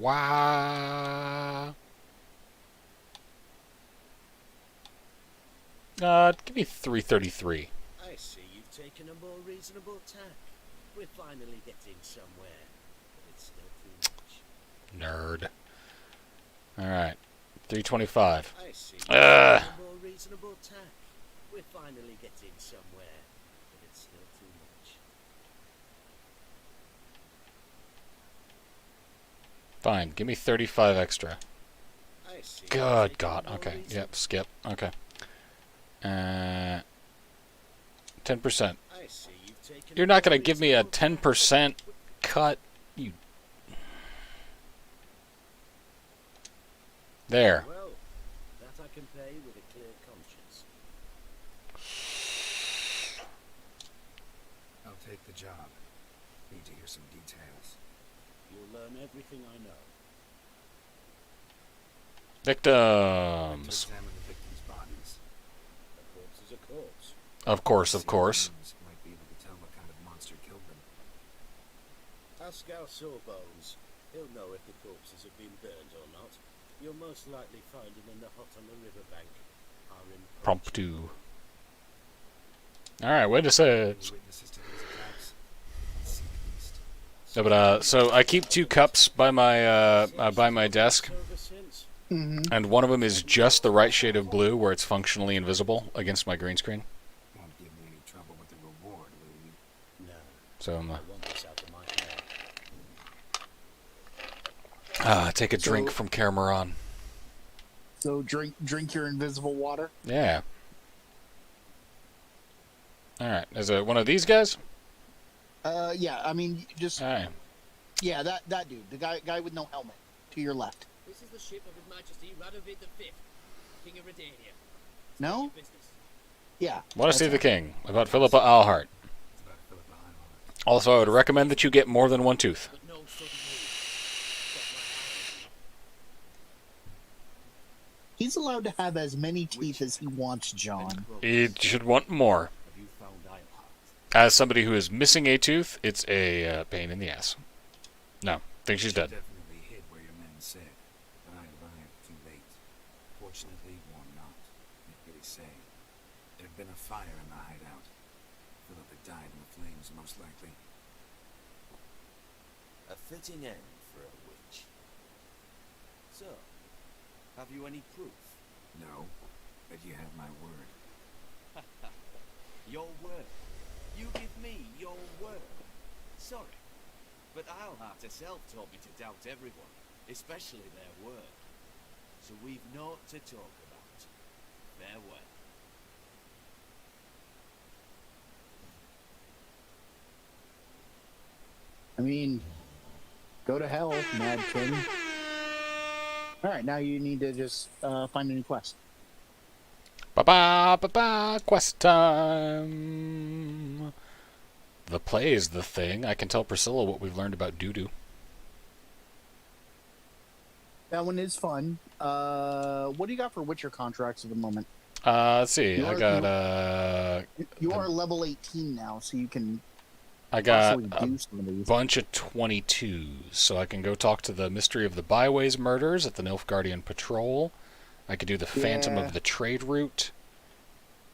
Schwa. Give me 333. I see you've taken a more reasonable tack. We're finally getting somewhere, but it's still too much. Nerd. Alright. 325. I see you've Ugh. taken a more reasonable tack. We're finally getting somewhere, but it's still too much. Fine. Give me 35 extra. I see you've Good taken God. a more Okay. reasonable- Yep. Skip. Okay. 10%. I see you've taken You're a not more gonna give me a reasonable tack. 10% cut. You. There. Well, that I can pay with a clear conscience. I'll take the job. Need to hear some details. You'll learn everything I know. To Victims. examine the victims' bodies. A corpse is a corpse. Of course. Of See the course. wounds, might be able to tell what kind of monster killed them. Ask our Sawbones. He'll know if the corpses have been burned or not. You'll most likely find him in the hut on the riverbank. Are in Promptu. Alright, wait a sec. Any witnesses to these attacks? See the beast. No, but so I keep 2 cups by my desk, Over since. Mm-hmm. and one of them is just the right shade of blue, where it's functionally invisible against my green screen. Won't give me any trouble with the reward, will you? No, So I want this out of my hair. take a drink So- from Carameron. So drink your invisible water. Yeah. All right, is it one of these guys? Yeah. I mean, just All right. yeah, that dude, the guy with no helmet, to your left. This is the ship of His Majesty Radovid V, King of Redania. No. Business. Yeah. Want to see that's the king about Philippa Alhart. It's about Philippa Island. Also, I would recommend that you get more than one tooth. But no sudden move. Got my eye on you. He's allowed to have as many teeth as he wants, John. You should want more. Have you found Eilhart? As somebody who is missing a tooth, it's a pain in the ass. No, think she's dead. Definitely hid where your men said, but I arrived too late. Fortunately, or not, can't really say. There'd been a fire in the hideout. Philippa died in the flames, most likely. A fitting end for a witch. So, have you any proof? No, but you have my word. Your word. You give me your word. Sorry. But Isleheart herself taught me to doubt everyone, especially their word. So we've naught to talk about. Farewell. I mean, go to hell, Mad King. Alright, now you need to just find a new quest. Ba-ba, quest time! The play is the thing. I can tell Priscilla what we've learned about doo-doo. That one is fun. What do you got for Witcher contracts at the moment? Let's see. You I are- got, You are level 18 now, so you can I got possibly a do some of these. bunch of 22s, so I can go talk to the Mystery of the Byways murders at the Nilfgaardian Patrol. I could do the Phantom Yeah. of the Trade Route.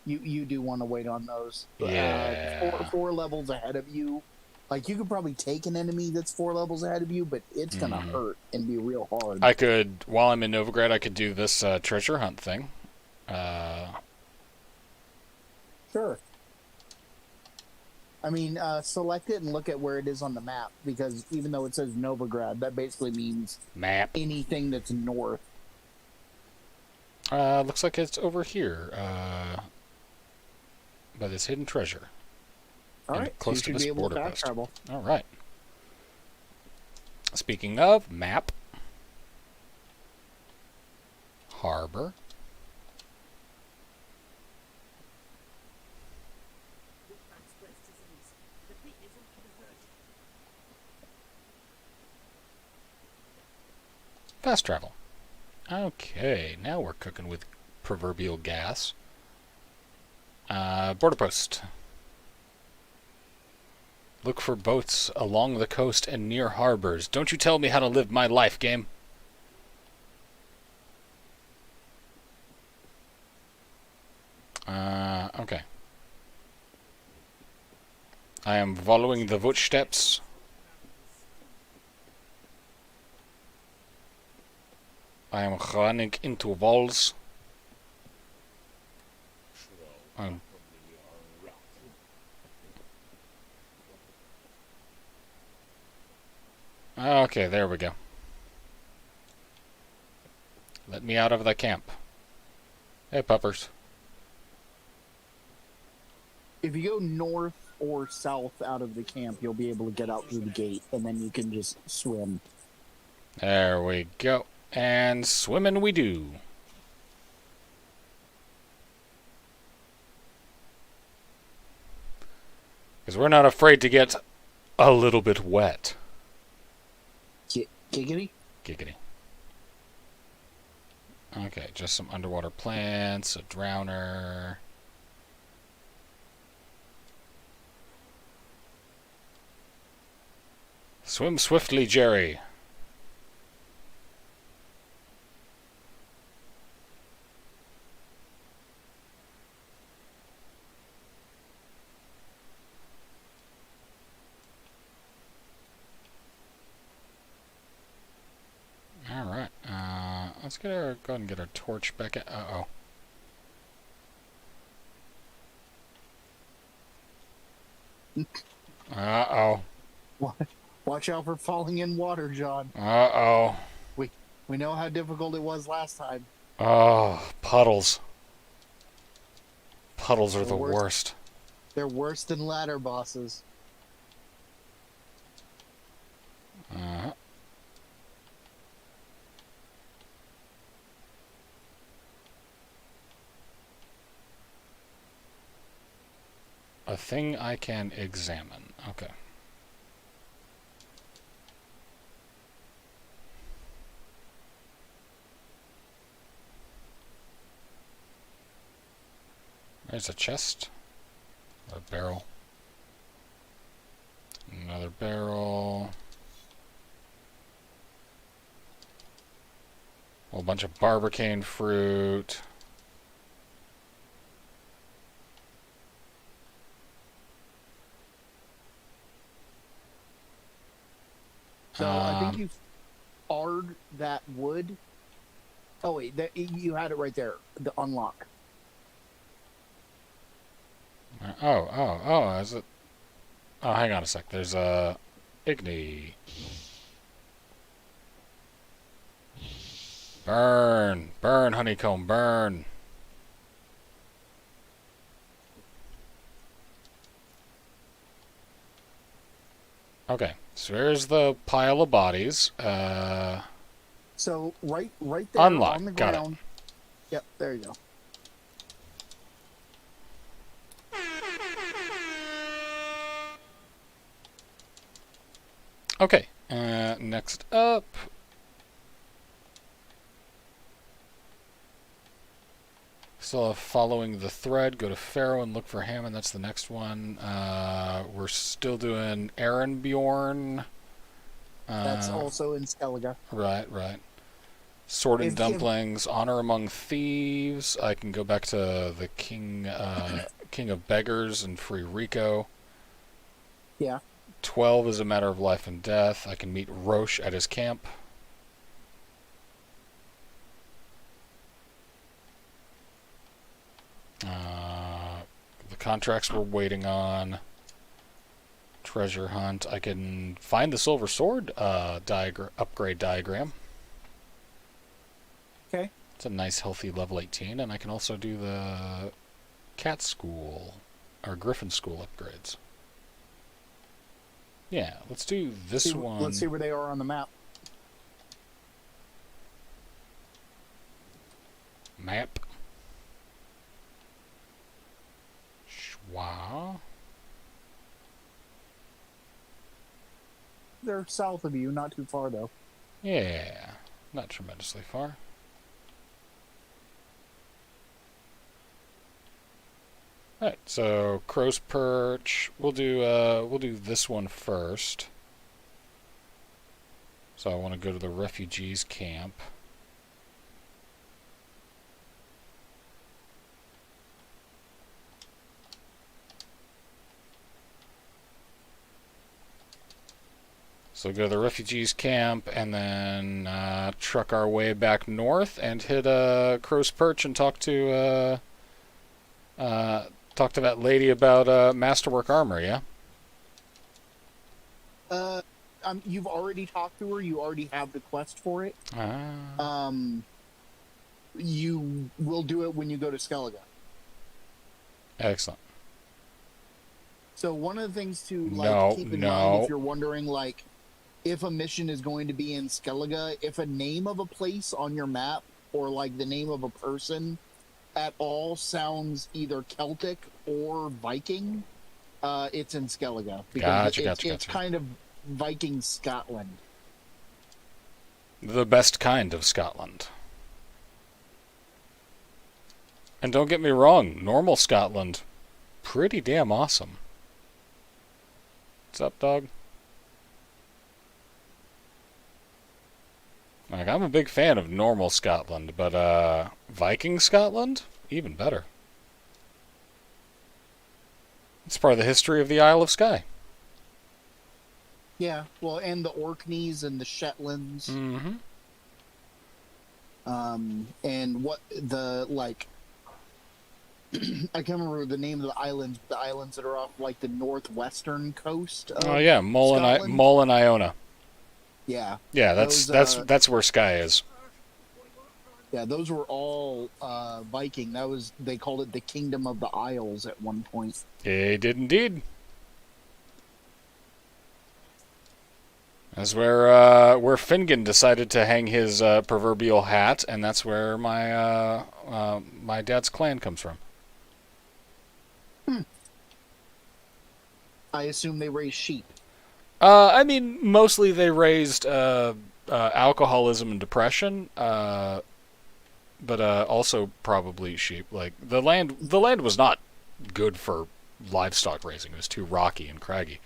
You do want to wait on those. Yeah. Four levels ahead of you. Like, you could probably take an enemy that's 4 levels ahead of you, but it's going to hurt and be real hard. I could, while I'm in Novigrad, I could do this treasure hunt thing. Sure. I mean, select it and look at where it is on the map, because even though it says Novigrad, that basically means Map. anything that's north. Looks like it's over here. By this hidden treasure. All And right, close you to should this be able border to fast post. travel. All right. Speaking of map, harbor. Fast travel. Okay, now we're cooking with proverbial gas. Border post. Look for boats along the coast and near harbors. Don't you tell me how to live my life, game. Okay. I am following the footsteps. I am running into walls. Okay, there we go. Let me out of the camp. Hey, puppers. If you go north or south out of the camp, you'll be able to get out through the gate, and then you can just swim. There we go. And swimming we do. Because we're not afraid to get a little bit wet. Giggity? Giggity. Okay, just some underwater plants, a drowner. Swim swiftly, Jerry. Alright, let's go ahead and get our torch back at. Uh-oh. Watch out for falling in water, John. Uh-oh. We know how difficult it was last time. Oh, puddles. Puddles are the worst. worst. They're worse than ladder bosses. Uh-huh. A thing I can examine. Okay. There's a chest. A barrel. Another barrel. A whole bunch of barbicane fruit. So I think you fired that wood. Oh wait, you had it right there. The unlock. Oh, is it? Oh, hang on a sec. There's a Igni. Burn! Burn, honeycomb, burn! Okay, so here's the pile of bodies. So right there Unlock. on the Got it. ground. Yep, there you go. Okay, next up. Still following the thread, go to Pharaoh and look for Hammond. That's the next one. We're still doing Bjorn. That's also in Skellige. Right, right. Sword and Dumplings, Honor Among Thieves. I can go back to the King of Beggars and free Rico. Yeah. 12 is a matter of life and death. I can meet Roche at his camp. The contracts we're waiting on. Treasure hunt. I can find the Silver Sword upgrade diagram. Okay. It's a nice, healthy level 18, and I can also do the Cat School or Griffin School upgrades. Yeah, let's do this one. Let's see where they are on the map. Map. Schwa. They're south of you, not too far though. Yeah, not tremendously far. Alright, so Crow's Perch. We'll do this one first. So I want to go to the refugees camp. So go to the refugees camp and then truck our way back north and hit Crow's Perch and talk to that lady about Masterwork armor, yeah? You've already talked to her. You already have the quest for it. You will do it when you go to Skellige. Excellent. So one of the things to keep in mind if you're wondering, if a mission is going to be in Skellige, if a name of a place on your map or the name of a person at all sounds either Celtic or Viking, it's in Skellige. Because it's kind of Viking Scotland. The best kind of Scotland. And don't get me wrong, normal Scotland, pretty damn awesome. What's up, dog? I'm a big fan of normal Scotland, but Viking Scotland? Even better. It's part of the history of the Isle of Skye. Yeah, well, and the Orkneys and the Shetlands. Mm-hmm. And what the, I can't remember the name of the islands that are off, the northwestern coast of Mull and Iona. Yeah. Yeah, that's where Skye is. Yeah, those were all Viking. They called it the Kingdom of the Isles at one point. They did indeed. That's where Fingon decided to hang his proverbial hat, and that's where my dad's clan comes from. I assume they raise sheep. Mostly they raised alcoholism and depression, but also probably sheep. The land was not good for livestock raising. It was too rocky and craggy.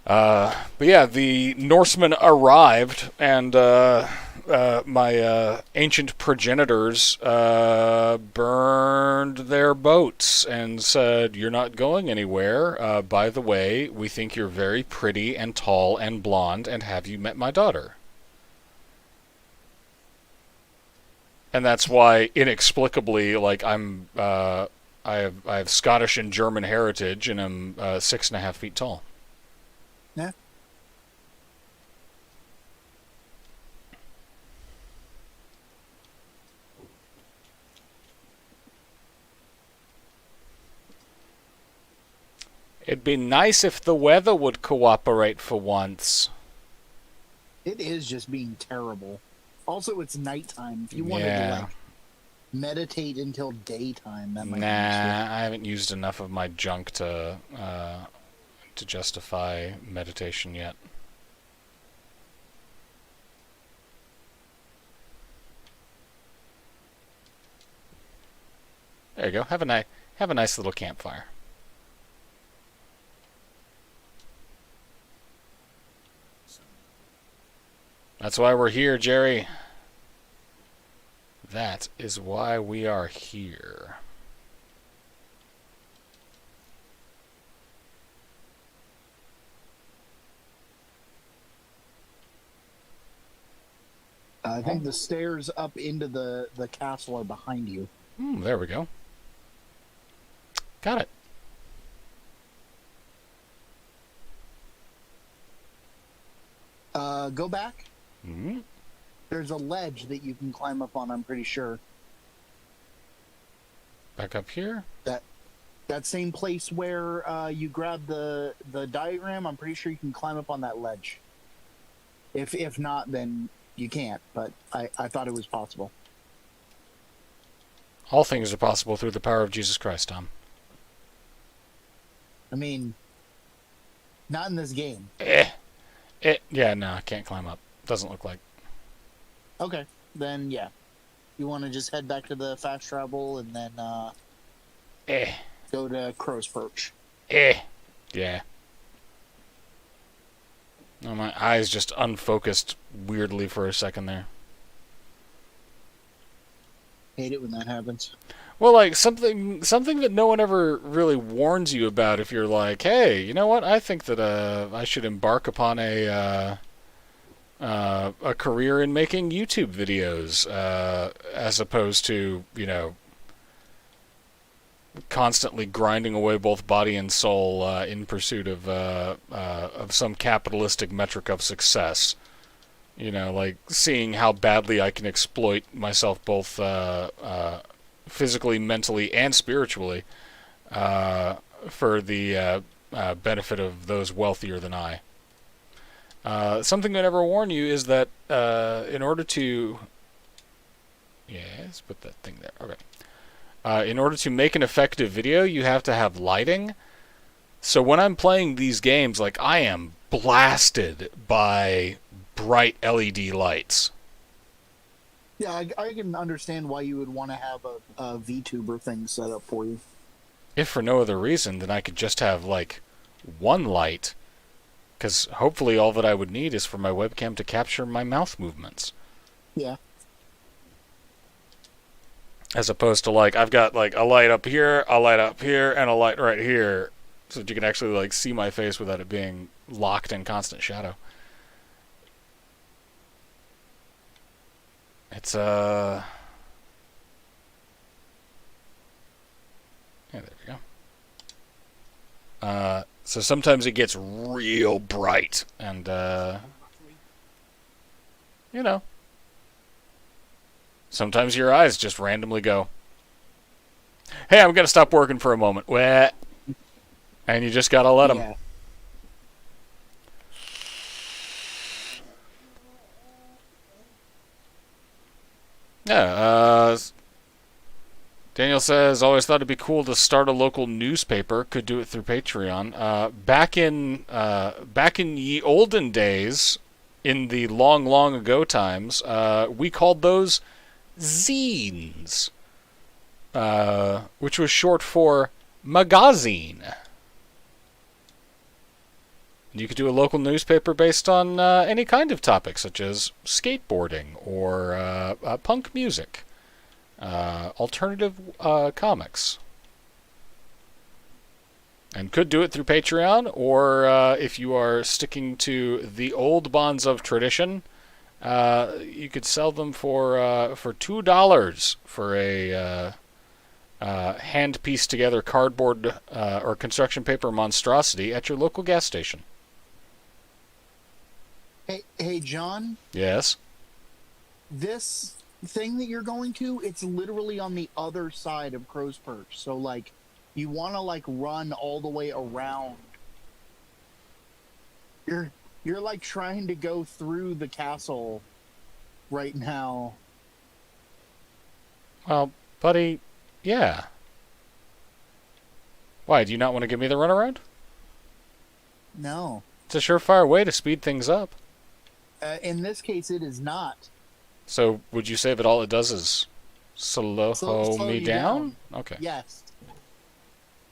But yeah, the Norsemen arrived, and my ancient progenitors burned their boats and said, "You're not going anywhere. By the way, we think you're very pretty and tall and blonde, and have you met my daughter?" And that's why, inexplicably, I have Scottish and German heritage, and I'm 6.5 feet tall. Yeah. It'd be nice if the weather would cooperate for once. It is just being terrible. Also, it's nighttime. If you wanted to Yeah. like meditate until daytime, that might be Nah, I haven't used enough of my junk to justify meditation yet. There you go. Have a nice little campfire. That's why we're here, Jerry. That is why we are here. I think the stairs up into the castle are behind you. There we go. Got it. Go back. Mm-hmm. There's a ledge that you can climb up on, I'm pretty sure. Back up here? That same place where you grab the diagram, I'm pretty sure you can climb up on that ledge. If not, then you can't, but I thought it was possible. All things are possible through the power of Jesus Christ, Tom. I mean, not in this game. Yeah, no, I can't climb up. Doesn't look like. Okay, then yeah. You want to just head back to the fast travel and then go to Crow's Perch. Yeah. Oh, my eyes just unfocused weirdly for a second there. Hate it when that happens. Well, like something that no one ever really warns you about. If you're like, hey, you know what? I think that I should embark upon a career in making YouTube videos, as opposed to, constantly grinding away both body and soul in pursuit of some capitalistic metric of success. Like seeing how badly I can exploit myself both physically, mentally, and spiritually for the benefit of those wealthier than I. Something I never warn you is that in order to... Yeah, let's put that thing there. Okay. In order to make an effective video, you have to have lighting. So when I'm playing these games, like, I am blasted by bright LED lights. Yeah, I can understand why you would want to have a VTuber thing set up for you. If for no other reason, then I could just have, like, one light. Because hopefully all that I would need is for my webcam to capture my mouth movements. Yeah. As opposed to, like, I've got, like, a light up here, a light up here, and a light right here. So that you can actually, like, see my face without it being locked in constant shadow. It's, Yeah, there we go. So sometimes it gets real bright, and, sometimes your eyes just randomly go, hey, I'm going to stop working for a moment. Wah. And you just got to let them. Yeah. Yeah, Daniel says, always thought it'd be cool to start a local newspaper. Could do it through Patreon. Back in ye olden days, in the long, long ago times, we called those zines, which was short for magazine. You could do a local newspaper based on any kind of topic, such as skateboarding or punk music, alternative comics. And could do it through Patreon, or if you are sticking to the old bonds of tradition, you could sell them for $2 for a hand-pieced together cardboard or construction paper monstrosity at your local gas station. Hey, John. Yes. This thing that you're going to, it's literally on the other side of Crow's Perch. So, like, you want to, like, run all the way around. You're, like, trying to go through the castle right now. Well, buddy, yeah. Why, do you not want to give me the runaround? No. It's a surefire way to speed things up. In this case, it is not. So, would you say that all it does is slow me you down? Okay. Yes.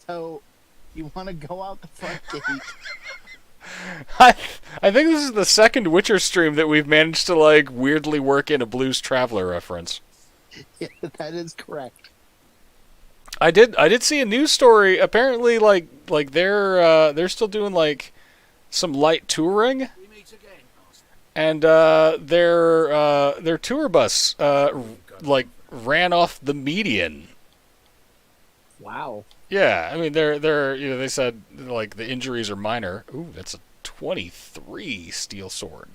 So, you want to go out the front gate. I think this is the second Witcher stream that we've managed to, like, weirdly work in a Blues Traveler reference. Yeah, that is correct. I did see a news story. Apparently, like they're still doing, like, some light touring. We meet again, master. And their tour bus like ran off the median. Wow. Yeah, I mean they're you know, they said, like, the injuries are minor. Ooh, that's a 23 steel sword.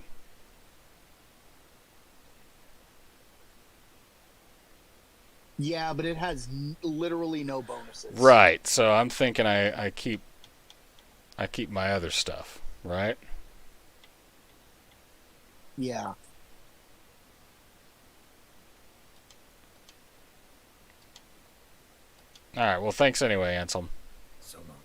Yeah, but it has literally no bonuses. Right. So I'm thinking I keep my other stuff, right? Yeah. All right. Well, thanks anyway, Anselm. So long.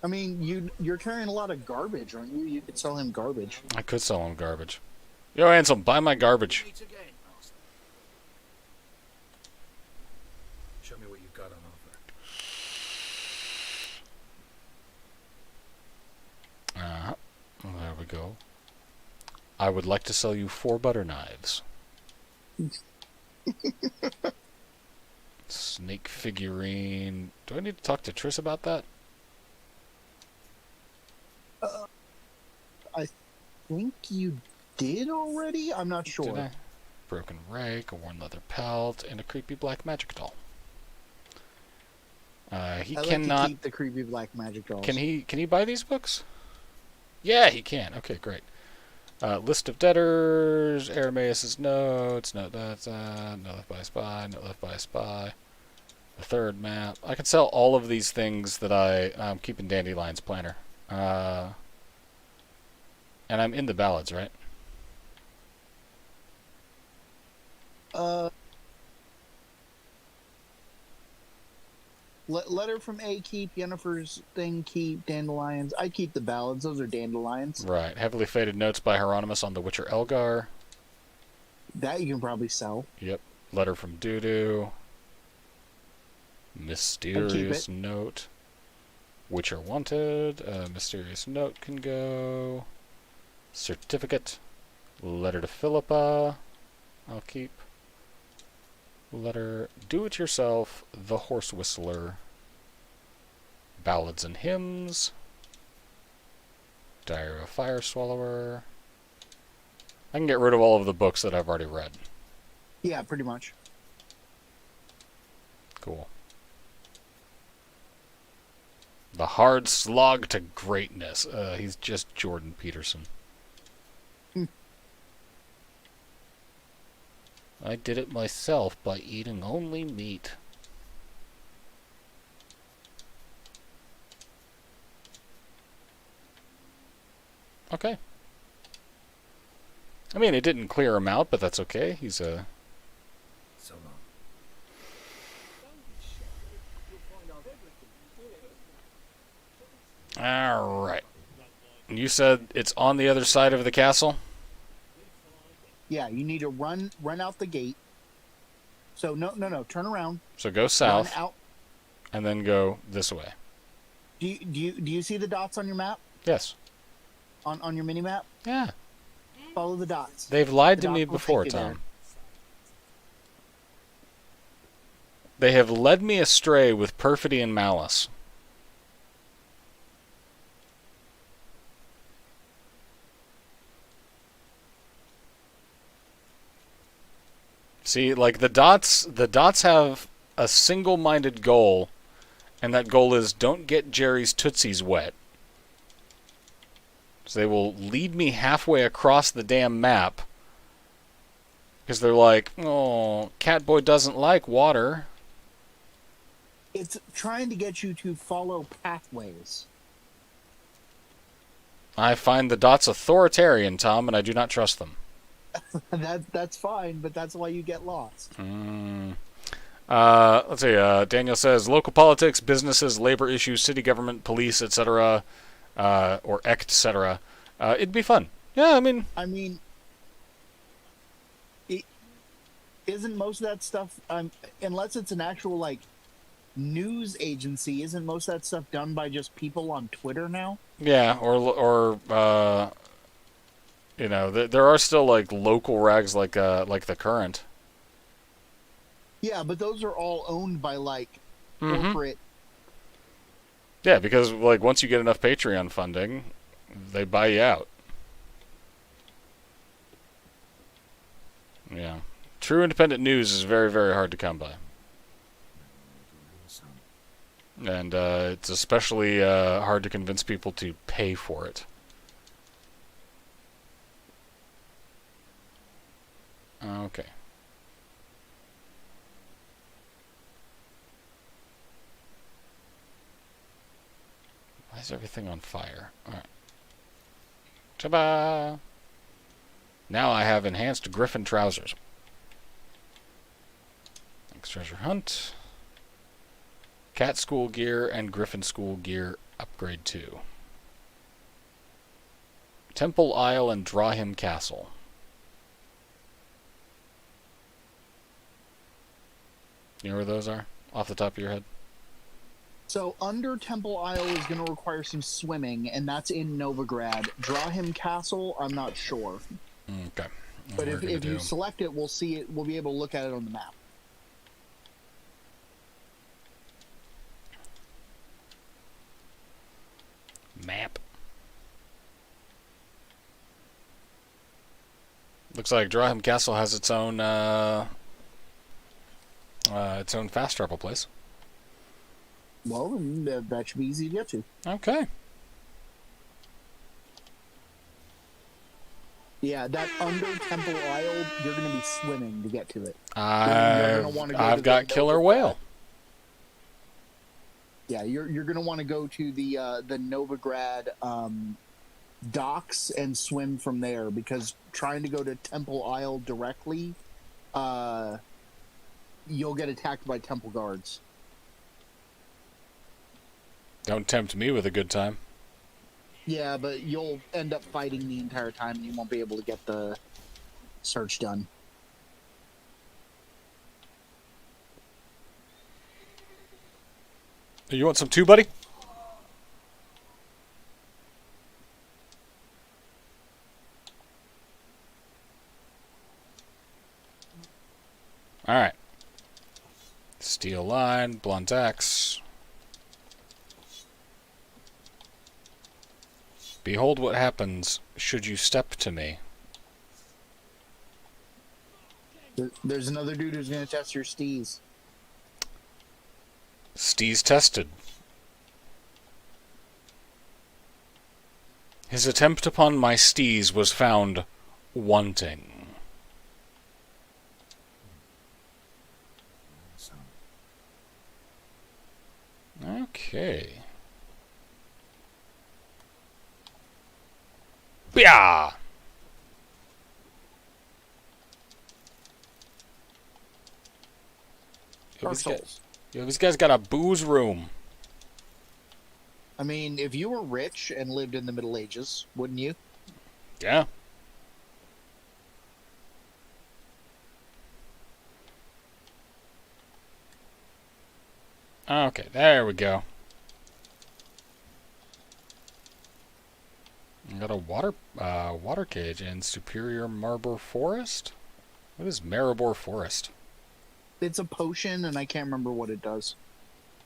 I mean, you're carrying a lot of garbage, aren't you? You could sell him garbage. I could sell him garbage. Yo, Anselm, buy my garbage. We meet again, master. Show me what you've got on offer. There we go. I would like to sell you 4 butter knives. Snake figurine. Do I need to talk to Triss about that? I think you did already? I'm not sure. Did I? Broken rake, a worn leather pelt, and a creepy black magic doll. He I like cannot. to keep the creepy black magic dolls. Can he buy these books? Yeah, he can. Okay, great. List of debtors, Arameus' notes, no left by a spy, no left by a spy. The third map. I can sell all of these things that I'm keeping Dandelion's planner. And I'm in the ballads, right? Letter from A keep, Yennefer's thing keep, Dandelions. I keep the ballads. Those are Dandelions. Right. Heavily faded notes by Hieronymus on the Witcher Elgar. That you can probably sell. Yep. Letter from Dudu. Mysterious note. Witcher wanted. Mysterious note can go. Certificate. Letter to Philippa. I'll keep. Letter. Do it yourself. The Horse Whistler. Ballads and Hymns. Diary of a Fire Swallower. I can get rid of all of the books that I've already read. Yeah, pretty much. Cool. The Hard Slog to Greatness. He's just Jordan Peterson. I did it myself by eating only meat. Okay. I mean, it didn't clear him out, but that's okay. He's a... So long. Alright. You said it's on the other side of the castle? Yeah, you need to run out the gate. So no, turn around. So go south, Run out. and then go this way. Do you see the dots on your map? Yes. On your mini map? Yeah. Follow the dots. They've lied The to me dots will before, take you there. Tom. They have led me astray with perfidy and malice. See, like, the dots have a single-minded goal, and that goal is don't get Jerry's Tootsies wet. So they will lead me halfway across the damn map. Because they're like, oh, Catboy doesn't like water. It's trying to get you to follow pathways. I find the dots authoritarian, Tom, and I do not trust them. That's fine, but that's why you get lost. Let's see. Daniel says local politics, businesses, labor issues, city government, police, etc., or etc. It'd be fun. Yeah, I mean, isn't most of that stuff, unless it's an actual like news agency, isn't most of that stuff done by just people on Twitter now? Yeah, or you know, there are still like local rags like the Current. Yeah, but those are all owned by like corporate. Yeah, because like once you get enough Patreon funding, they buy you out. Yeah. True independent news is very, very hard to come by. And it's especially hard to convince people to pay for it. Okay. Why is everything on fire? Alright. Ta-ba! Now I have enhanced Griffin trousers. Next treasure hunt. Cat school gear and Griffin school gear upgrade 2. Temple Isle and Drawhim Castle. You know where those are? Off the top of your head? So under Temple Isle is going to require some swimming, and that's in Novigrad. Drawhim Castle, I'm not sure. Okay. But if you select it, we'll see it. We'll be able to look at it on the map. Map. Looks like Drawhim Castle has its own fast travel place. Well, that should be easy to get to. Okay. Yeah, that under Temple Isle, you're going to be swimming to get to it. I've got Killer Whale. Yeah, you're going to want to go to the Novigrad docks and swim from there, because trying to go to Temple Isle directly, you'll get attacked by temple guards. Don't tempt me with a good time. Yeah, but you'll end up fighting the entire time, and you won't be able to get the search done. You want some too, buddy? Alright. Steel line, blunt axe. Behold what happens should you step to me. There's another dude who's going to test your steez. Steez tested. His attempt upon my steez was found wanting. Okay. Yeah. This guy's got a booze room. I mean, if you were rich and lived in the Middle Ages, wouldn't you? Yeah. Okay, there we go. I got a water cage in Superior Marble Forest. What is Maribor Forest? It's a potion, and I can't remember what it does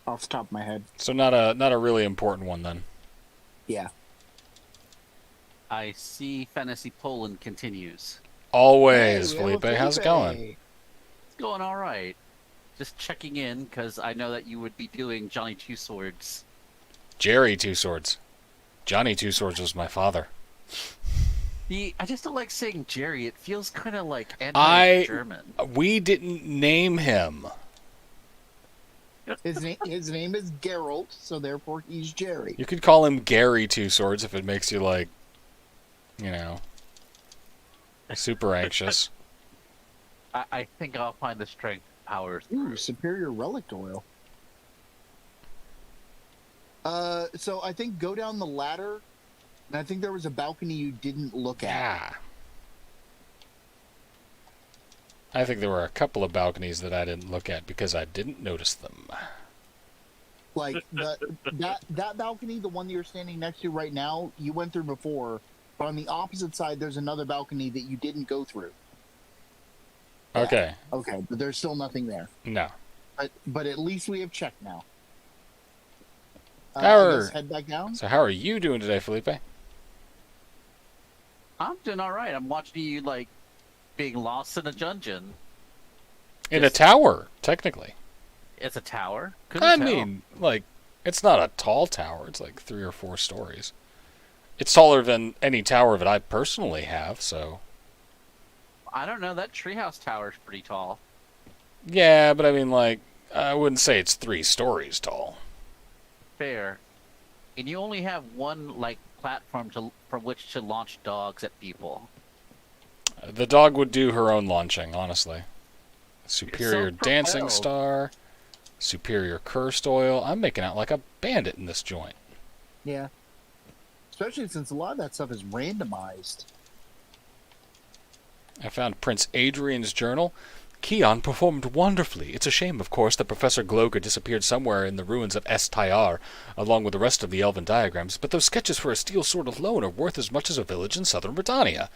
off the top of my head. So not a really important one then. Yeah. I see Fantasy Poland continues. Always, Hey, Felipe. How's it going? It's going all right. Just checking in because I know that you would be doing Johnny Two Swords. Jerry Two Swords. Johnny Two Swords was my father. I just don't like saying Jerry. It feels kind of like I anti-German. we didn't name him. His name is Geralt, so therefore he's Jerry. You could call him Gary Two Swords if it makes you like, you know, super anxious. I think I'll find the strength powers. Ooh, superior relic oil. So I think go down the ladder, and I think there was a balcony you didn't look at. Yeah. I think there were a couple of balconies that I didn't look at because I didn't notice them. Like that balcony, the one that you're standing next to right now, you went through before. But on the opposite side, there's another balcony that you didn't go through. Yeah. Okay. Okay, but there's still nothing there. No. But at least we have checked now. Our- I guess head back down. So how are you doing today, Felipe? I'm doing all right. I'm watching you like being lost in a dungeon. In a tower, technically. It's a tower. Couldn't I tell. mean, like, it's not a tall tower. It's like 3 or 4 stories. It's taller than any tower that I personally have, so... I don't know. That treehouse tower's pretty tall. Yeah, but I mean, like, I wouldn't say it's 3 stories tall. Fair. And you only have one like platform from which to launch dogs at people. The dog would do her own launching, honestly. Superior dancing Self-propelled. star, superior cursed oil. I'm making out like a bandit in this joint. Yeah. Especially since a lot of that stuff is randomized. I found Prince Adrian's journal. Keon performed wonderfully. It's a shame, of course, that Professor Gloger disappeared somewhere in the ruins of Est-Tyar, along with the rest of the elven diagrams, but those sketches for a steel sword alone are worth as much as a village in southern Britannia.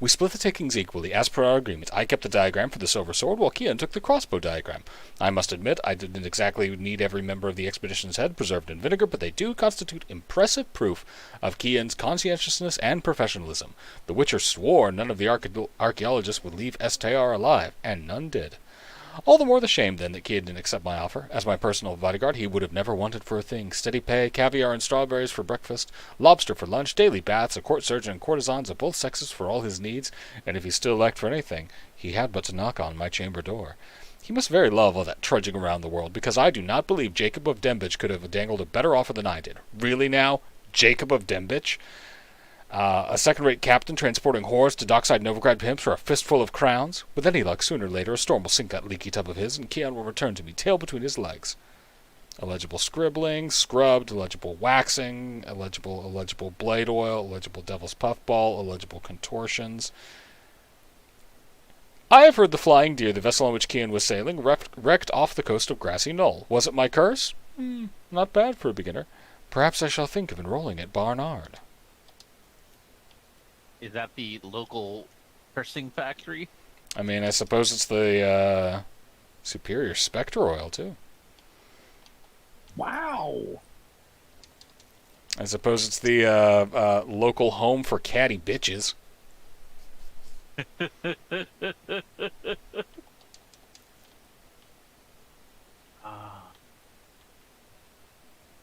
We split the takings equally, as per our agreement. I kept the diagram for the silver sword, while Keon took the crossbow diagram. I must admit, I didn't exactly need every member of the expedition's head preserved in vinegar, but they do constitute impressive proof of Keon's conscientiousness and professionalism. The Witcher swore none of the archaeologists would leave Est-Tyar alive, and none did. All the more the shame, then, that Keon didn't accept my offer. As my personal bodyguard, he would have never wanted for a thing. Steady pay, caviar and strawberries for breakfast, lobster for lunch, daily baths, a court surgeon and courtesans of both sexes for all his needs, and if he still lacked for anything, he had but to knock on my chamber door. He must very love all that trudging around the world, because I do not believe Jacob of Dembich could have dangled a better offer than I did. Really now? Jacob of Dembich? A second-rate captain transporting whores to dockside Novigrad pimps for a fistful of crowns? With any luck, sooner or later, a storm will sink that leaky tub of his, and Keon will return to me, tail between his legs. Illegible scribbling, scrubbed, illegible waxing, illegible blade oil, illegible devil's puffball, illegible contortions. I have heard the Flying Deer, the vessel on which Keon was sailing, wrecked off the coast of Grassy Knoll. Was it my curse? Not bad for a beginner. Perhaps I shall think of enrolling at Barnard. Is that the local cursing factory? I mean, I suppose it's the superior spectre oil, too. Wow. I suppose it's the local home for catty bitches.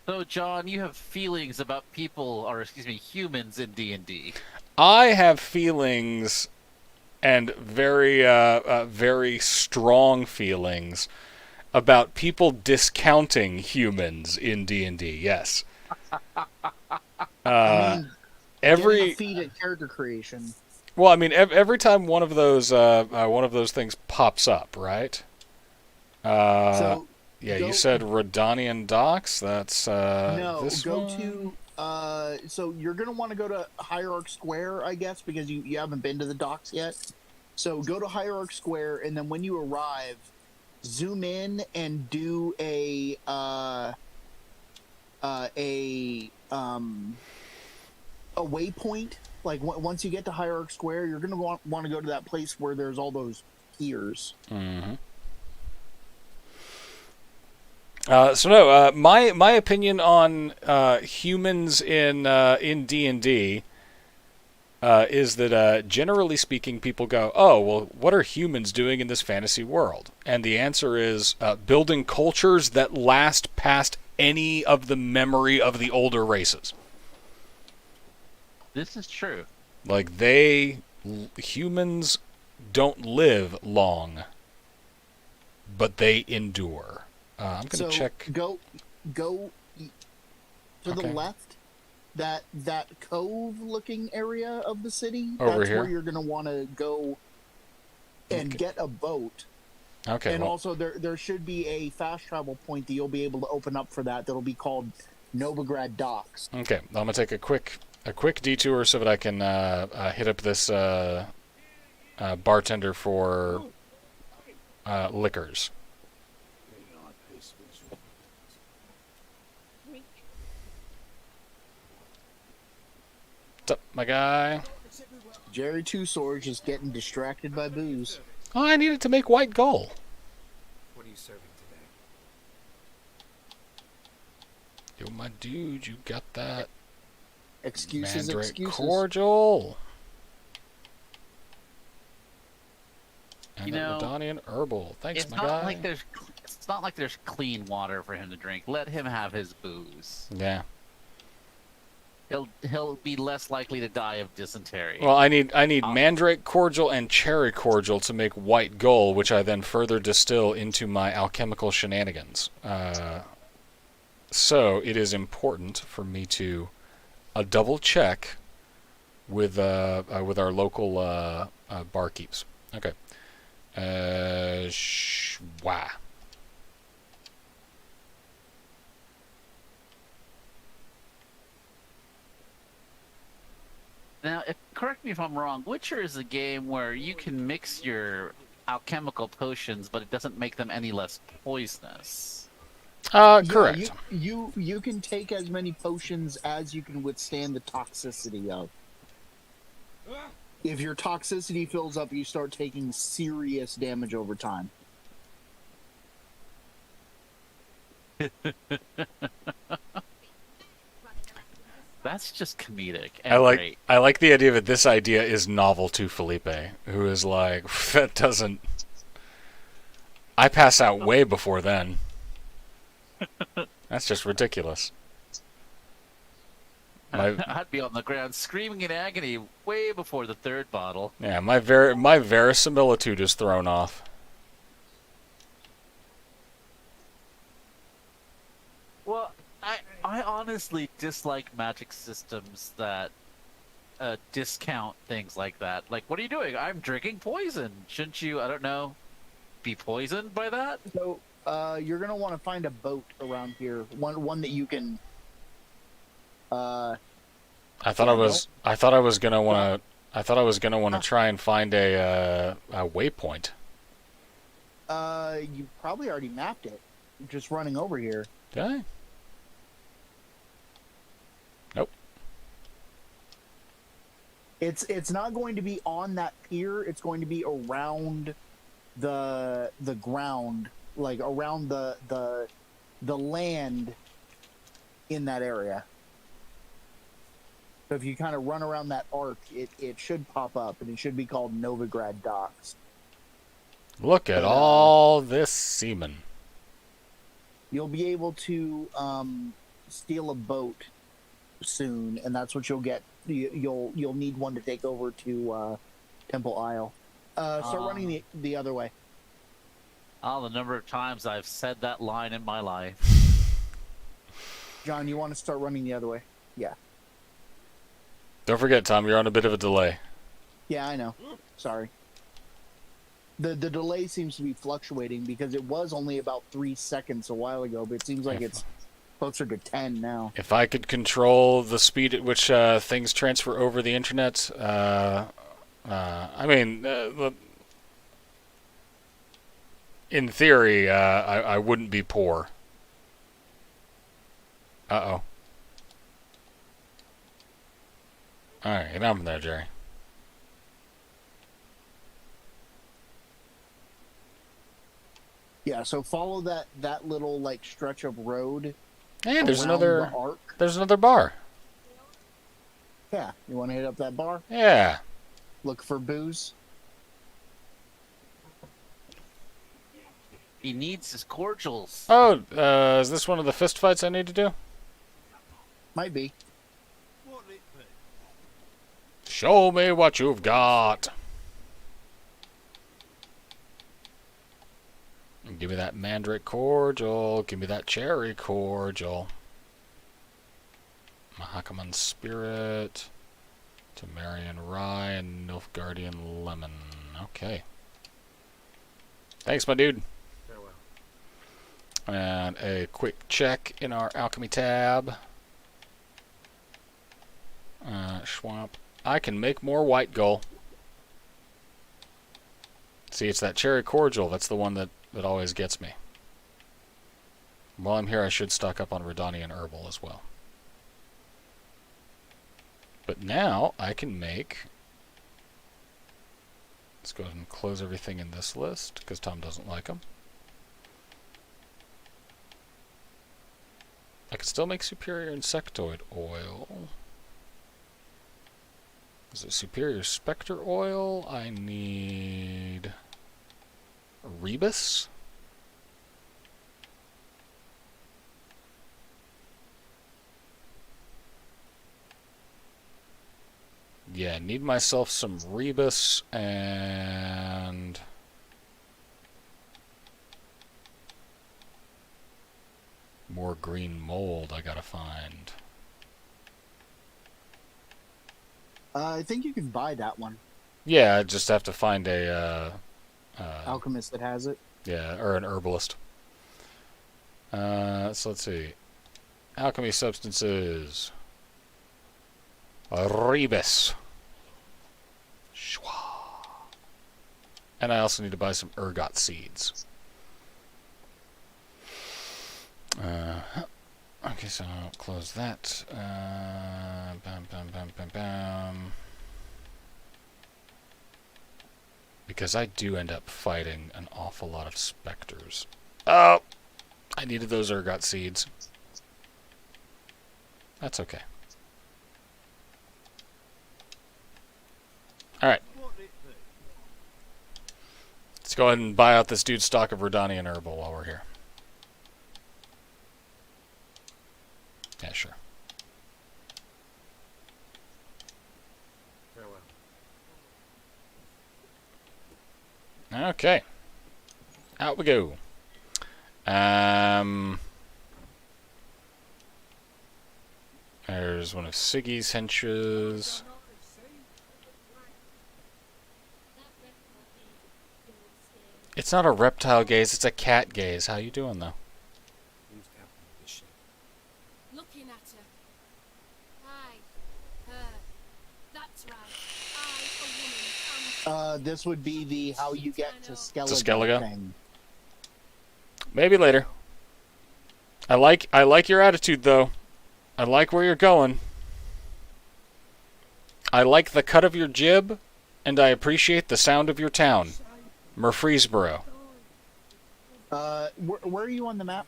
So, John, you have feelings about people, or excuse me, humans in D&D. I have feelings, and very, very strong feelings, about people discounting humans in D&D. Yes. I mean, every getting a feat at character creation. Well, I mean, every time one of those things pops up, right? So yeah, go- you said Redanian docks. That's no, this go one? to. So you're gonna want to go to Hierarch Square, I guess, because you haven't been to the docks yet. So go to Hierarch Square, and then when you arrive, zoom in and do a waypoint. Like once you get to Hierarch Square, you're gonna want to go to that place where there's all those piers. Mm-hmm. My opinion on humans in D&D is that generally speaking, people go, "Oh, well, what are humans doing in this fantasy world?" And the answer is building cultures that last past any of the memory of the older races. This is true. Like, humans don't live long, but they endure. I'm going to check. Go to the Okay. left. That cove-looking area of the city. Over That's here? where you're going to want to go and Okay. get a boat. Okay, And well, also, there should be a fast travel point that you'll be able to open up for that. That'll be called Novigrad Docks. okay. I'm going to take a quick detour so that I can hit up this bartender for liquors. What's up, my guy? Jerry Two Swords just getting distracted by booze. Oh, I needed to make white gold. What are you serving today? Yo, my dude, you got that Excuses, Mandrake excuses. cordial. And You that know, Redonian herbal. Thanks, It's my not guy. like there's clean water for him to drink. Let him have his booze. Yeah. He'll be less likely to die of dysentery. Well, I need Mandrake cordial and cherry cordial to make white gold, which I then further distill into my alchemical shenanigans. So it is important for me to double check with our local barkeeps. Okay. Wow. Now, correct me if I'm wrong. Witcher is a game where you can mix your alchemical potions, but it doesn't make them any less poisonous. Correct. Yeah, you can take as many potions as you can withstand the toxicity of. If your toxicity fills up, you start taking serious damage over time. That's just comedic. I And like great. I like the idea that this idea is novel to Felipe, who is like, that doesn't. I pass out way before then. That's just ridiculous. I'd be on the ground screaming in agony way before the third bottle. Yeah, my verisimilitude is thrown off. Well, I honestly dislike magic systems that discount things like that. Like, what are you doing? I'm drinking poison. Shouldn't you, I don't know, be poisoned by that? So you're gonna want to find a boat around here, one that you can. I thought I was gonna want to try and find a waypoint. You probably already mapped it. Just running over here. Did I? Nope. It's not going to be on that pier. It's going to be around the ground, like around the land in that area. So if you kind of run around that arc, it should pop up, and it should be called Novigrad Docks. Look at all this semen. You'll be able to steal a boat soon, and that's what you'll get. You'll need one to take over to Temple Isle. Start running the other way. Oh, the number of times I've said that line in my life. John, you want to start running the other way? Yeah. Don't forget, Tom, you're on a bit of a delay. Yeah, I know. Sorry. The delay seems to be fluctuating because it was only about 3 seconds a while ago, but it seems like it's closer to 10 now. If I could control the speed at which things transfer over the internet, I mean, in theory, I wouldn't be poor. Uh-oh. Alright, get on from there, Jerry. Yeah, so follow that little like stretch of road. Hey, there's around the another arc. there's another bar. Yeah, you want to hit up that bar? Yeah. Look for booze. He needs his cordials. Oh, is this one of the fist fights I need to do? Might be. What'll it be? Show me what you've got. Give me that mandrake cordial. Give me that cherry cordial. Mahakaman spirit. Temerian rye and Nilfgaardian lemon. Okay. Thanks, my dude. Farewell. And a quick check in our alchemy tab. Schwamp. I can make more white gull. See, it's that cherry cordial. That's the one that always gets me. While I'm here, I should stock up on Redanian herbal as well. But now I can make... Let's go ahead and close everything in this list, because Tom doesn't like them. I can still make superior insectoid oil. Is it superior spectre oil? I need... Rebus? Yeah, need myself some Rebus and... more green mold I gotta find. I think you can buy that one. Yeah, I just have to find a... Alchemist that has it. Yeah, or an herbalist. So let's see. Alchemy substances. Rebus. Shwa. And I also need to buy some ergot seeds. Okay, so I'll close that. Bam, bam, bam, bam, bam. Because I do end up fighting an awful lot of specters. Oh! I needed those ergot seeds. That's okay. Alright. Let's go ahead and buy out this dude's stock of Redanian herbal while we're here. Yeah, sure. Farewell. Okay. Out we go. There's one of Siggy's henches. It's not a reptile gaze, it's a cat gaze. How you doing, though? Who's captain of this ship? Looking at her. I, her. That's right. I, a woman, am... This would be the how you get to Skellige Skellige? thing. Maybe later. I like your attitude, though. I like where you're going. I like the cut of your jib, and I appreciate the sound of your town. Murfreesboro. Where are you on the map?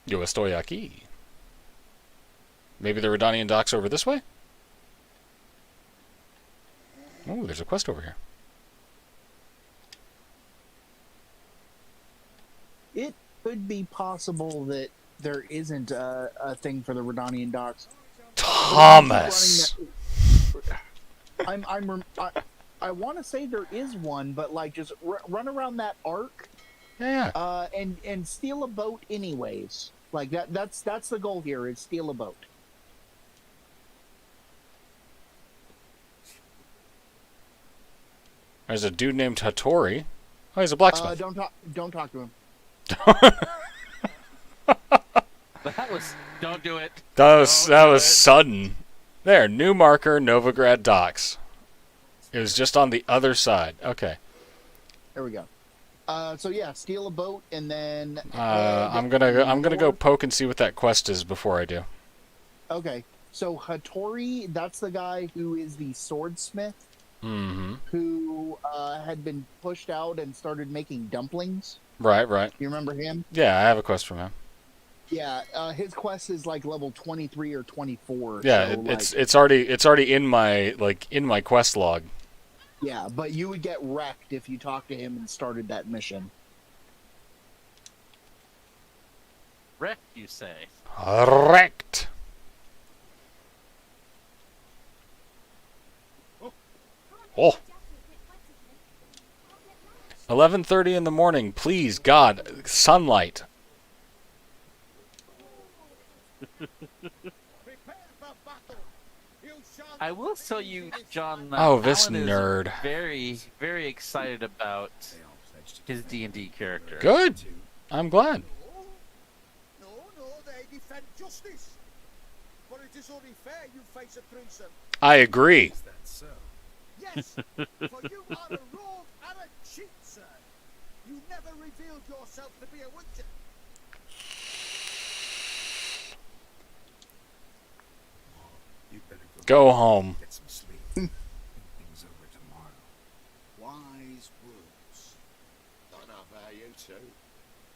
Yo estoy aquí. Maybe the Redanian docks over this way? Ooh, there's a quest over here. It could be possible that there isn't a thing for the Redanian docks. Thomas! I want to say there is one, but like just run around that arc, Yeah. and steal a boat anyways. Like that's the goal here, is steal a boat. There's a dude named Hattori. Oh, he's a blacksmith. Don't talk to him. That was. Don't do it. That was sudden. There, new marker, Novigrad docks. It was just on the other side. Okay. There we go. So yeah, steal a boat and then. I'm gonna go poke and see what that quest is before I do. Okay, so Hattori, that's the guy who is the swordsmith, Mm-hmm. who had been pushed out and started making dumplings. Right. You remember him? Yeah, I have a quest from him. Yeah, his quest is like level 23 or 24. Yeah, so it's already in my quest log. Yeah, but you would get wrecked if you talked to him and started that mission. Wreck, you say? Wrecked. Oh. 11:30 in the morning. Please, God, sunlight. I will tell you, John. Oh, this Alan nerd. is very, very excited about his D&D character. Good. I'm glad. No, they defend justice. But it is only fair you face a threesome. I agree. Is that so? Yes, for you are a rogue and a cheat, sir. You never revealed yourself to be a witcher. You better Go home. get some sleep. Think things over tomorrow. Wise words. Don't know about you two,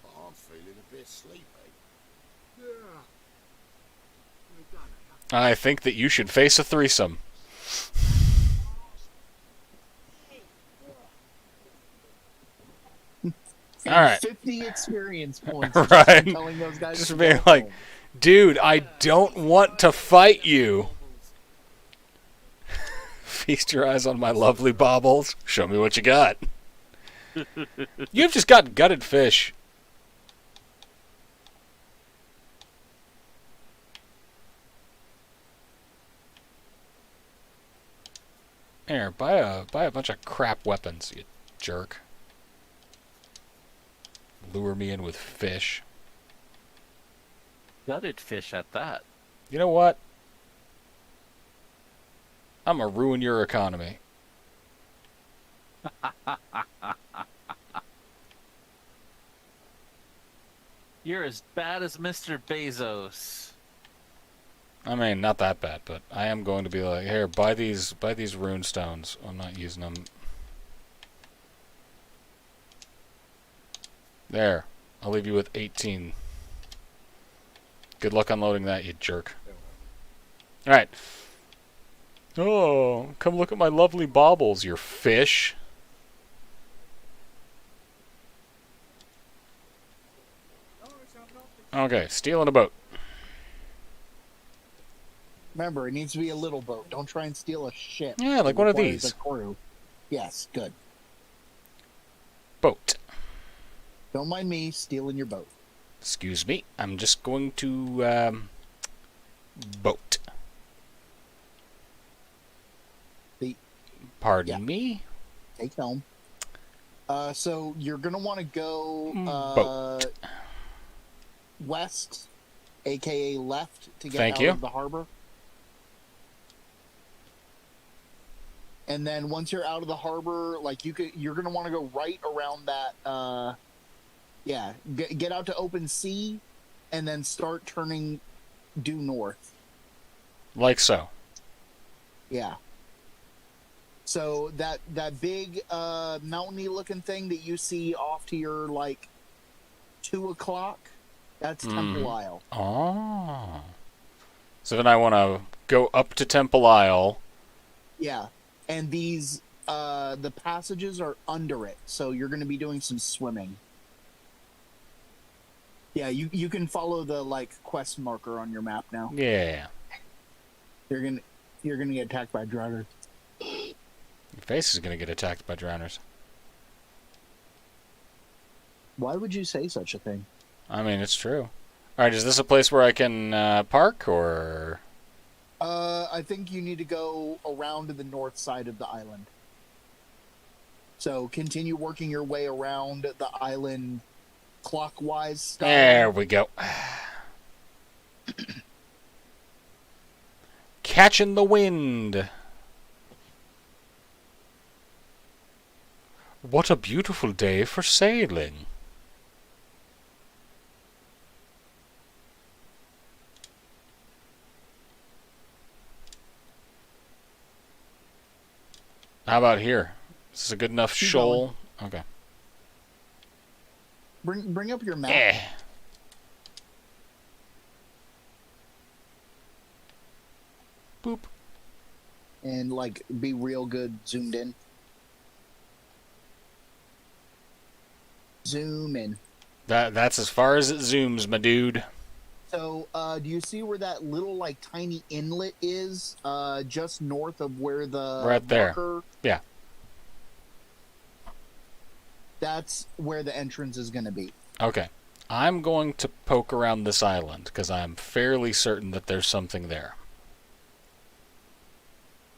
but I'm feeling a bit sleepy. Yeah. We done it. I think that you should face a threesome. And All right. 50 experience points. Right. Just for telling those guys Just to being go like, home. dude, I don't want to fight you. Feast your eyes on my lovely baubles. Show me what you got. You've just got gutted fish. Here, buy a bunch of crap weapons, you jerk. Lure me in with fish. Gutted fish at that. You know what? I'm gonna ruin your economy. You're as bad as Mr. Bezos. I mean, not that bad, but I am going to be like, here, buy these rune stones. I'm not using them. There. I'll leave you with 18. Good luck unloading that, you jerk. Alright. Oh, come look at my lovely baubles, you fish. Okay, stealing a boat. Remember, it needs to be a little boat. Don't try and steal a ship. Yeah, like It one of requires these. a crew. Yes, good. Boat. Don't mind me stealing your boat. Excuse me. I'm just going to, boat. The Pardon yeah. me? Take home. So you're gonna want to go Boat. west, aka left, to get Thank out you. of the harbor. And then once you're out of the harbor, like you're gonna want to go right around that. Get out to open sea, and then start turning due north. Like so. Yeah. So that big mountainy looking thing that you see off to your 2:00, that's Temple Isle. Oh. So then I want to go up to Temple Isle. Yeah. And these the passages are under it, so you're going to be doing some swimming. Yeah, you can follow the quest marker on your map now. Yeah. You're gonna get attacked by drowners. Your face is going to get attacked by drowners. Why would you say such a thing? I mean, it's true. Alright, is this a place where I can park, or...? I think you need to go around to the north side of the island. So continue working your way around the island clockwise style. There we go. Catching the wind. What a beautiful day for sailing. How about here? Is this a good enough Keep shoal? Okay. Bring up your map. Eh. Boop. And be real good zoomed in. Zoom in. That's as far as it zooms, my dude. So, do you see where that little tiny inlet is? Just north of where the Right there. marker... Yeah. That's where the entrance is going to be. Okay. I'm going to poke around this island because I'm fairly certain that there's something there.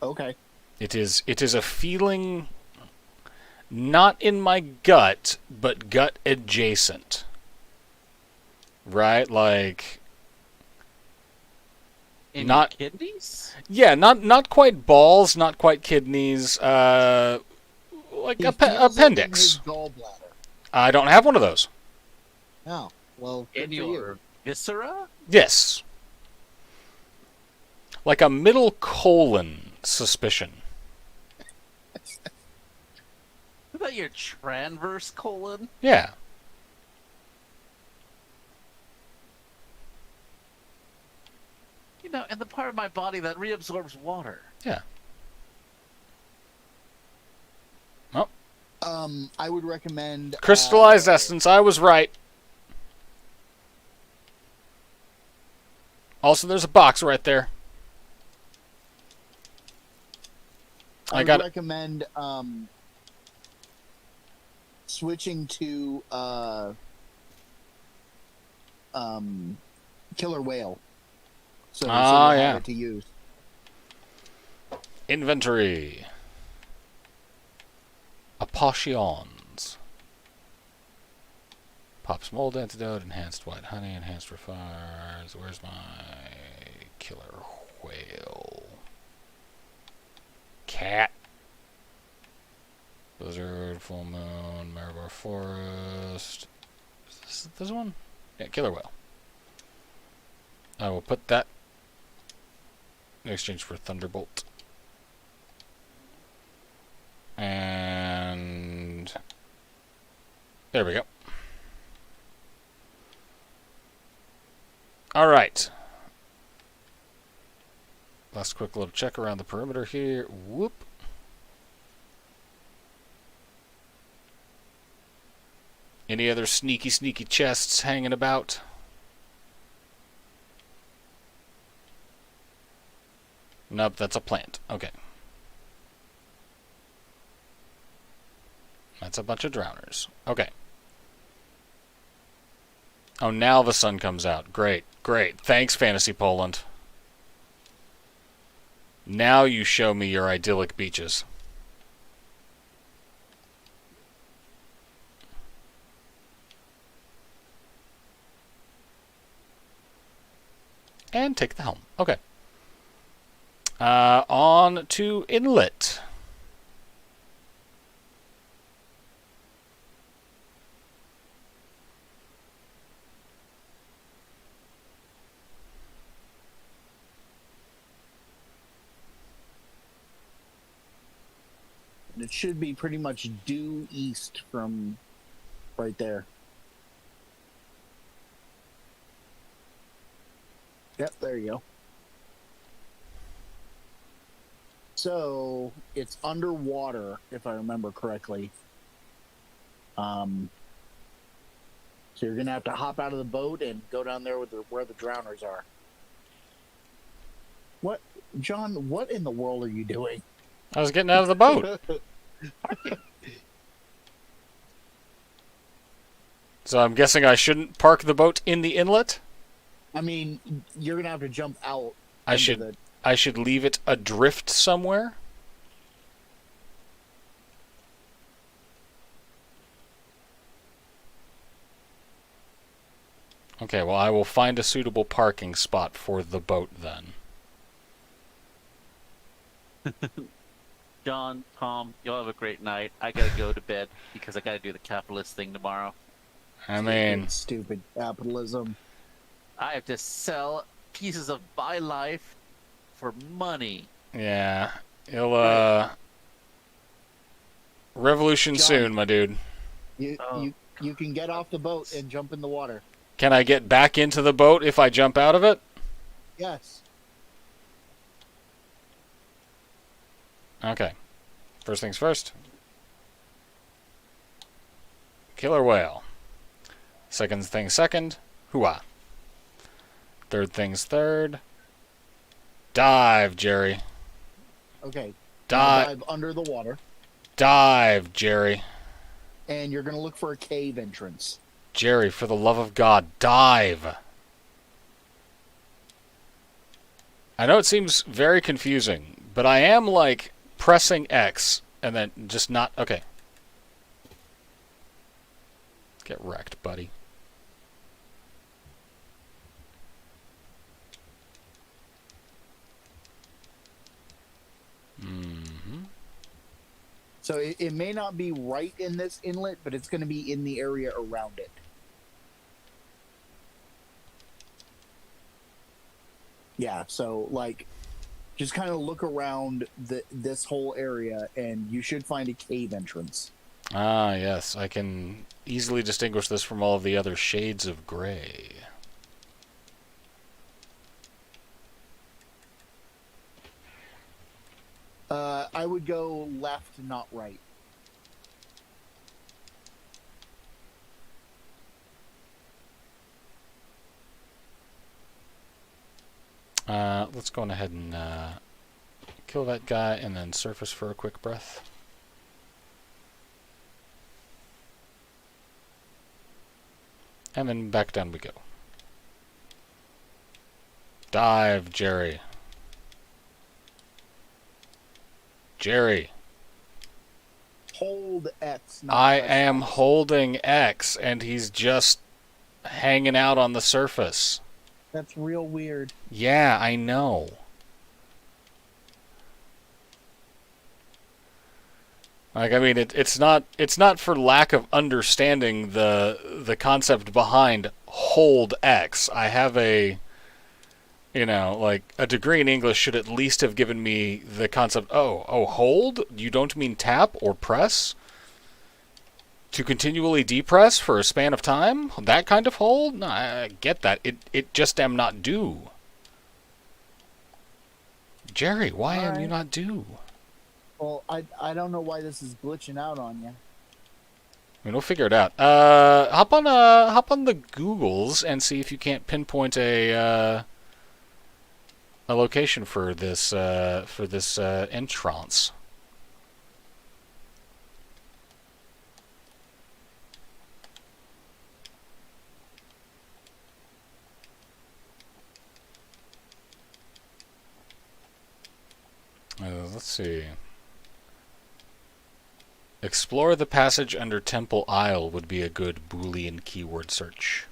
Okay. It is a feeling not in my gut, but gut adjacent. Right? Like In not your kidneys? yeah, not quite balls, not quite kidneys, like He a feels it in appendix. his gallbladder. I don't have one of those. Oh, well, good In for you. your viscera? Yes. Like a middle colon suspicion. What about your transverse colon? Yeah. You know, and the part of my body that reabsorbs water. Yeah. I would recommend Crystallized essence, I was right. Also, there's a box right there. I would got it. recommend switching to killer whale. So, Ah, you yeah. have it to use. Inventory. Potions. Pops mold antidote, enhanced white honey, enhanced refires. Where's my killer whale? Cat. Blizzard, full moon, Maribor Forest. Is this one? Yeah, killer whale. I will put that in exchange for Thunderbolt. And there we go. All right. Last quick little check around the perimeter here. Whoop. Any other sneaky chests hanging about? Nope, that's a plant. Okay. That's a bunch of drowners. Okay. Oh, now the sun comes out. Great, great. Thanks, Fantasy Poland. Now you show me your idyllic beaches. And take the helm. Okay. On to inlet. It should be pretty much due east from right there. Yep, there you go. So it's underwater, if I remember correctly. So you're gonna have to hop out of the boat and go down there with where the drowners are. What, John? What in the world are you doing? I was getting out of the boat. So I'm guessing I shouldn't park the boat in the inlet? I mean, you're gonna have to jump out. I should leave it adrift somewhere? Okay, well, I will find a suitable parking spot for the boat then. John, Tom, y'all have a great night. I gotta go to bed because I gotta do the capitalist thing tomorrow. I mean, Stupid capitalism. I have to sell pieces of my life for money. yeah, you'll, revolution John. soon, my dude. You can get off the boat and jump in the water. Can I get back into the boat if I jump out of it? Yes. Okay. First things first. Killer whale. Second things second. Hooah. Third things third. Dive, Jerry. Okay. Now Dive. dive under the water. Dive, Jerry. and you're going to look for a cave entrance. Jerry, for the love of God, dive! I know it seems very confusing, but I am, like, pressing X and then just not... Okay. Get wrecked, buddy. Mm-hmm. So it may not be right in this inlet, but it's going to be in the area around it. Yeah, so, like, just kind of look around this whole area, and you should find a cave entrance. Ah, yes. I can easily distinguish this from all of the other shades of gray. I would go left, not right. Let's go on ahead and kill that guy and then surface for a quick breath. And then back down we go. Dive, Jerry. Jerry. Hold X. Not I press am X. holding X and he's just hanging out on the surface. That's real weird. Yeah, I know. Like, I mean, it's not for lack of understanding the concept behind hold X. I have a, like a degree in English should at least have given me the concept. Oh, hold? You don't mean tap or press? To continually depress for a span of time? That kind of hold? No, I get that. It just am not do. Jerry, why am you not do? Well, I don't know why this is glitching out on you. I mean, we'll figure it out. Hop on the Googles and see if you can't pinpoint a location for this entrance. Let's see. Explore the passage under Temple Isle would be a good Boolean keyword search.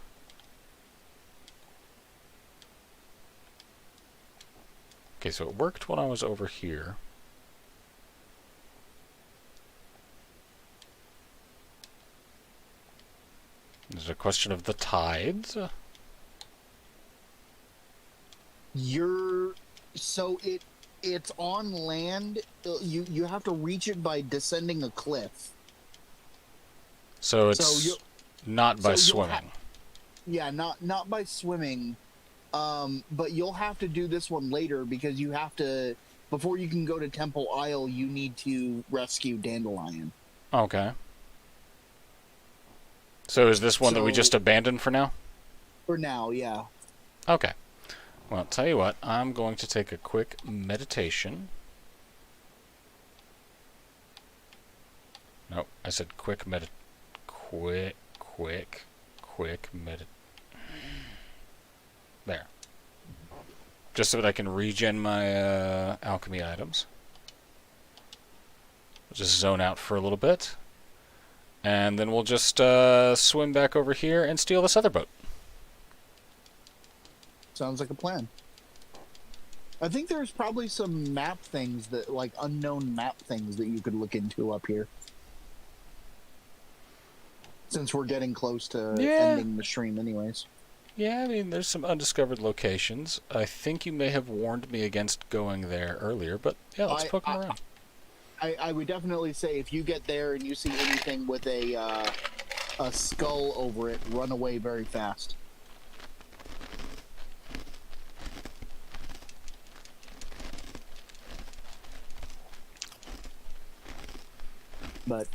Okay, so it worked when I was over here. Is it a question of the tides? It's on land. You have to reach it by descending a cliff. So it's not by swimming. Yeah, not by swimming. But you'll have to do this one later because you have to, before you can go to Temple Isle, you need to rescue Dandelion. Okay. So is this one that we just abandoned for now? For now, yeah. Okay. Well, tell you what, I'm going to take a quick meditation. Nope, I said quick There. Just so that I can regen my alchemy items. I'll just zone out for a little bit. And then we'll just swim back over here and steal this other boat. Sounds like a plan. I think there's probably some map things that, like, unknown map things that you could look into up here. Since we're getting close to ending the stream anyways. Yeah, I mean, there's some undiscovered locations. I think you may have warned me against going there earlier, but yeah, let's poke them around. I would definitely say if you get there and you see anything with a skull over it, run away very fast. But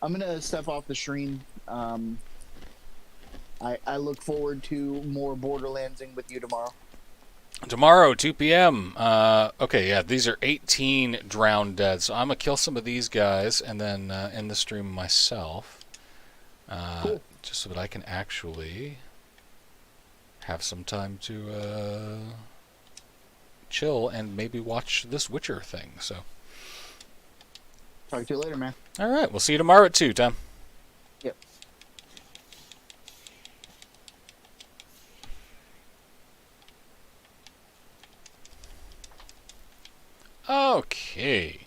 I'm going to step off the stream. I look forward to more Borderlandsing with you tomorrow. Tomorrow, 2 p.m. Okay, yeah, these are 18 drowned dead, so I'm going to kill some of these guys and then end the stream myself. Cool. Just so that I can actually have some time to chill and maybe watch this Witcher thing. So, Talk to you later, man. all right, we'll see you tomorrow at 2, Tom. Yep. Okay.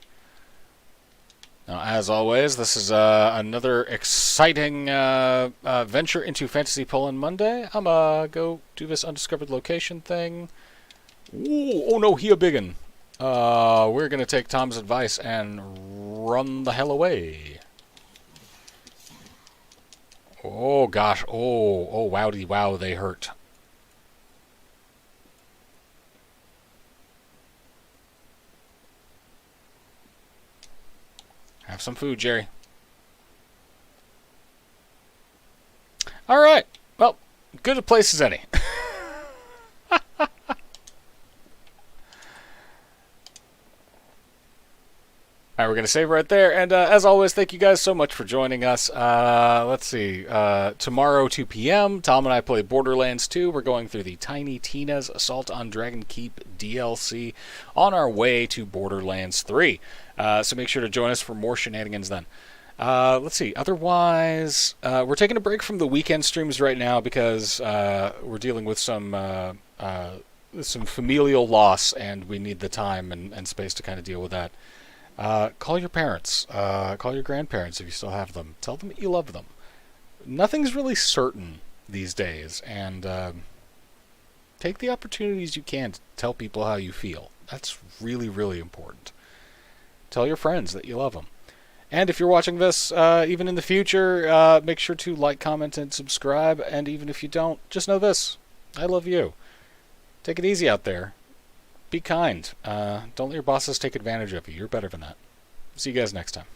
Now, as always, this is another exciting venture into Fantasy Poland Monday. I'm go do this undiscovered location thing. Ooh, oh no, he a biggin. We're gonna take Tom's advice and run the hell away. Oh gosh, oh wowdy wow, they hurt. Have some food, Jerry. All right. Well, good a place as any. All right, we're going to save right there. And as always, thank you guys so much for joining us. Let's see. Tomorrow, 2 p.m., Tom and I play Borderlands 2. We're going through the Tiny Tina's Assault on Dragon Keep DLC on our way to Borderlands 3. So make sure to join us for more shenanigans then. Let's see. Otherwise, we're taking a break from the weekend streams right now because we're dealing with some familial loss, and we need the time and space to kind of deal with that. Call your parents. Call your grandparents if you still have them. Tell them that you love them. Nothing's really certain these days, and take the opportunities you can to tell people how you feel. That's really, really important. Tell your friends that you love them. And if you're watching this, even in the future, make sure to like, comment, and subscribe. And even if you don't, just know this. I love you. Take it easy out there. Be kind. Don't let your bosses take advantage of you. You're better than that. See you guys next time.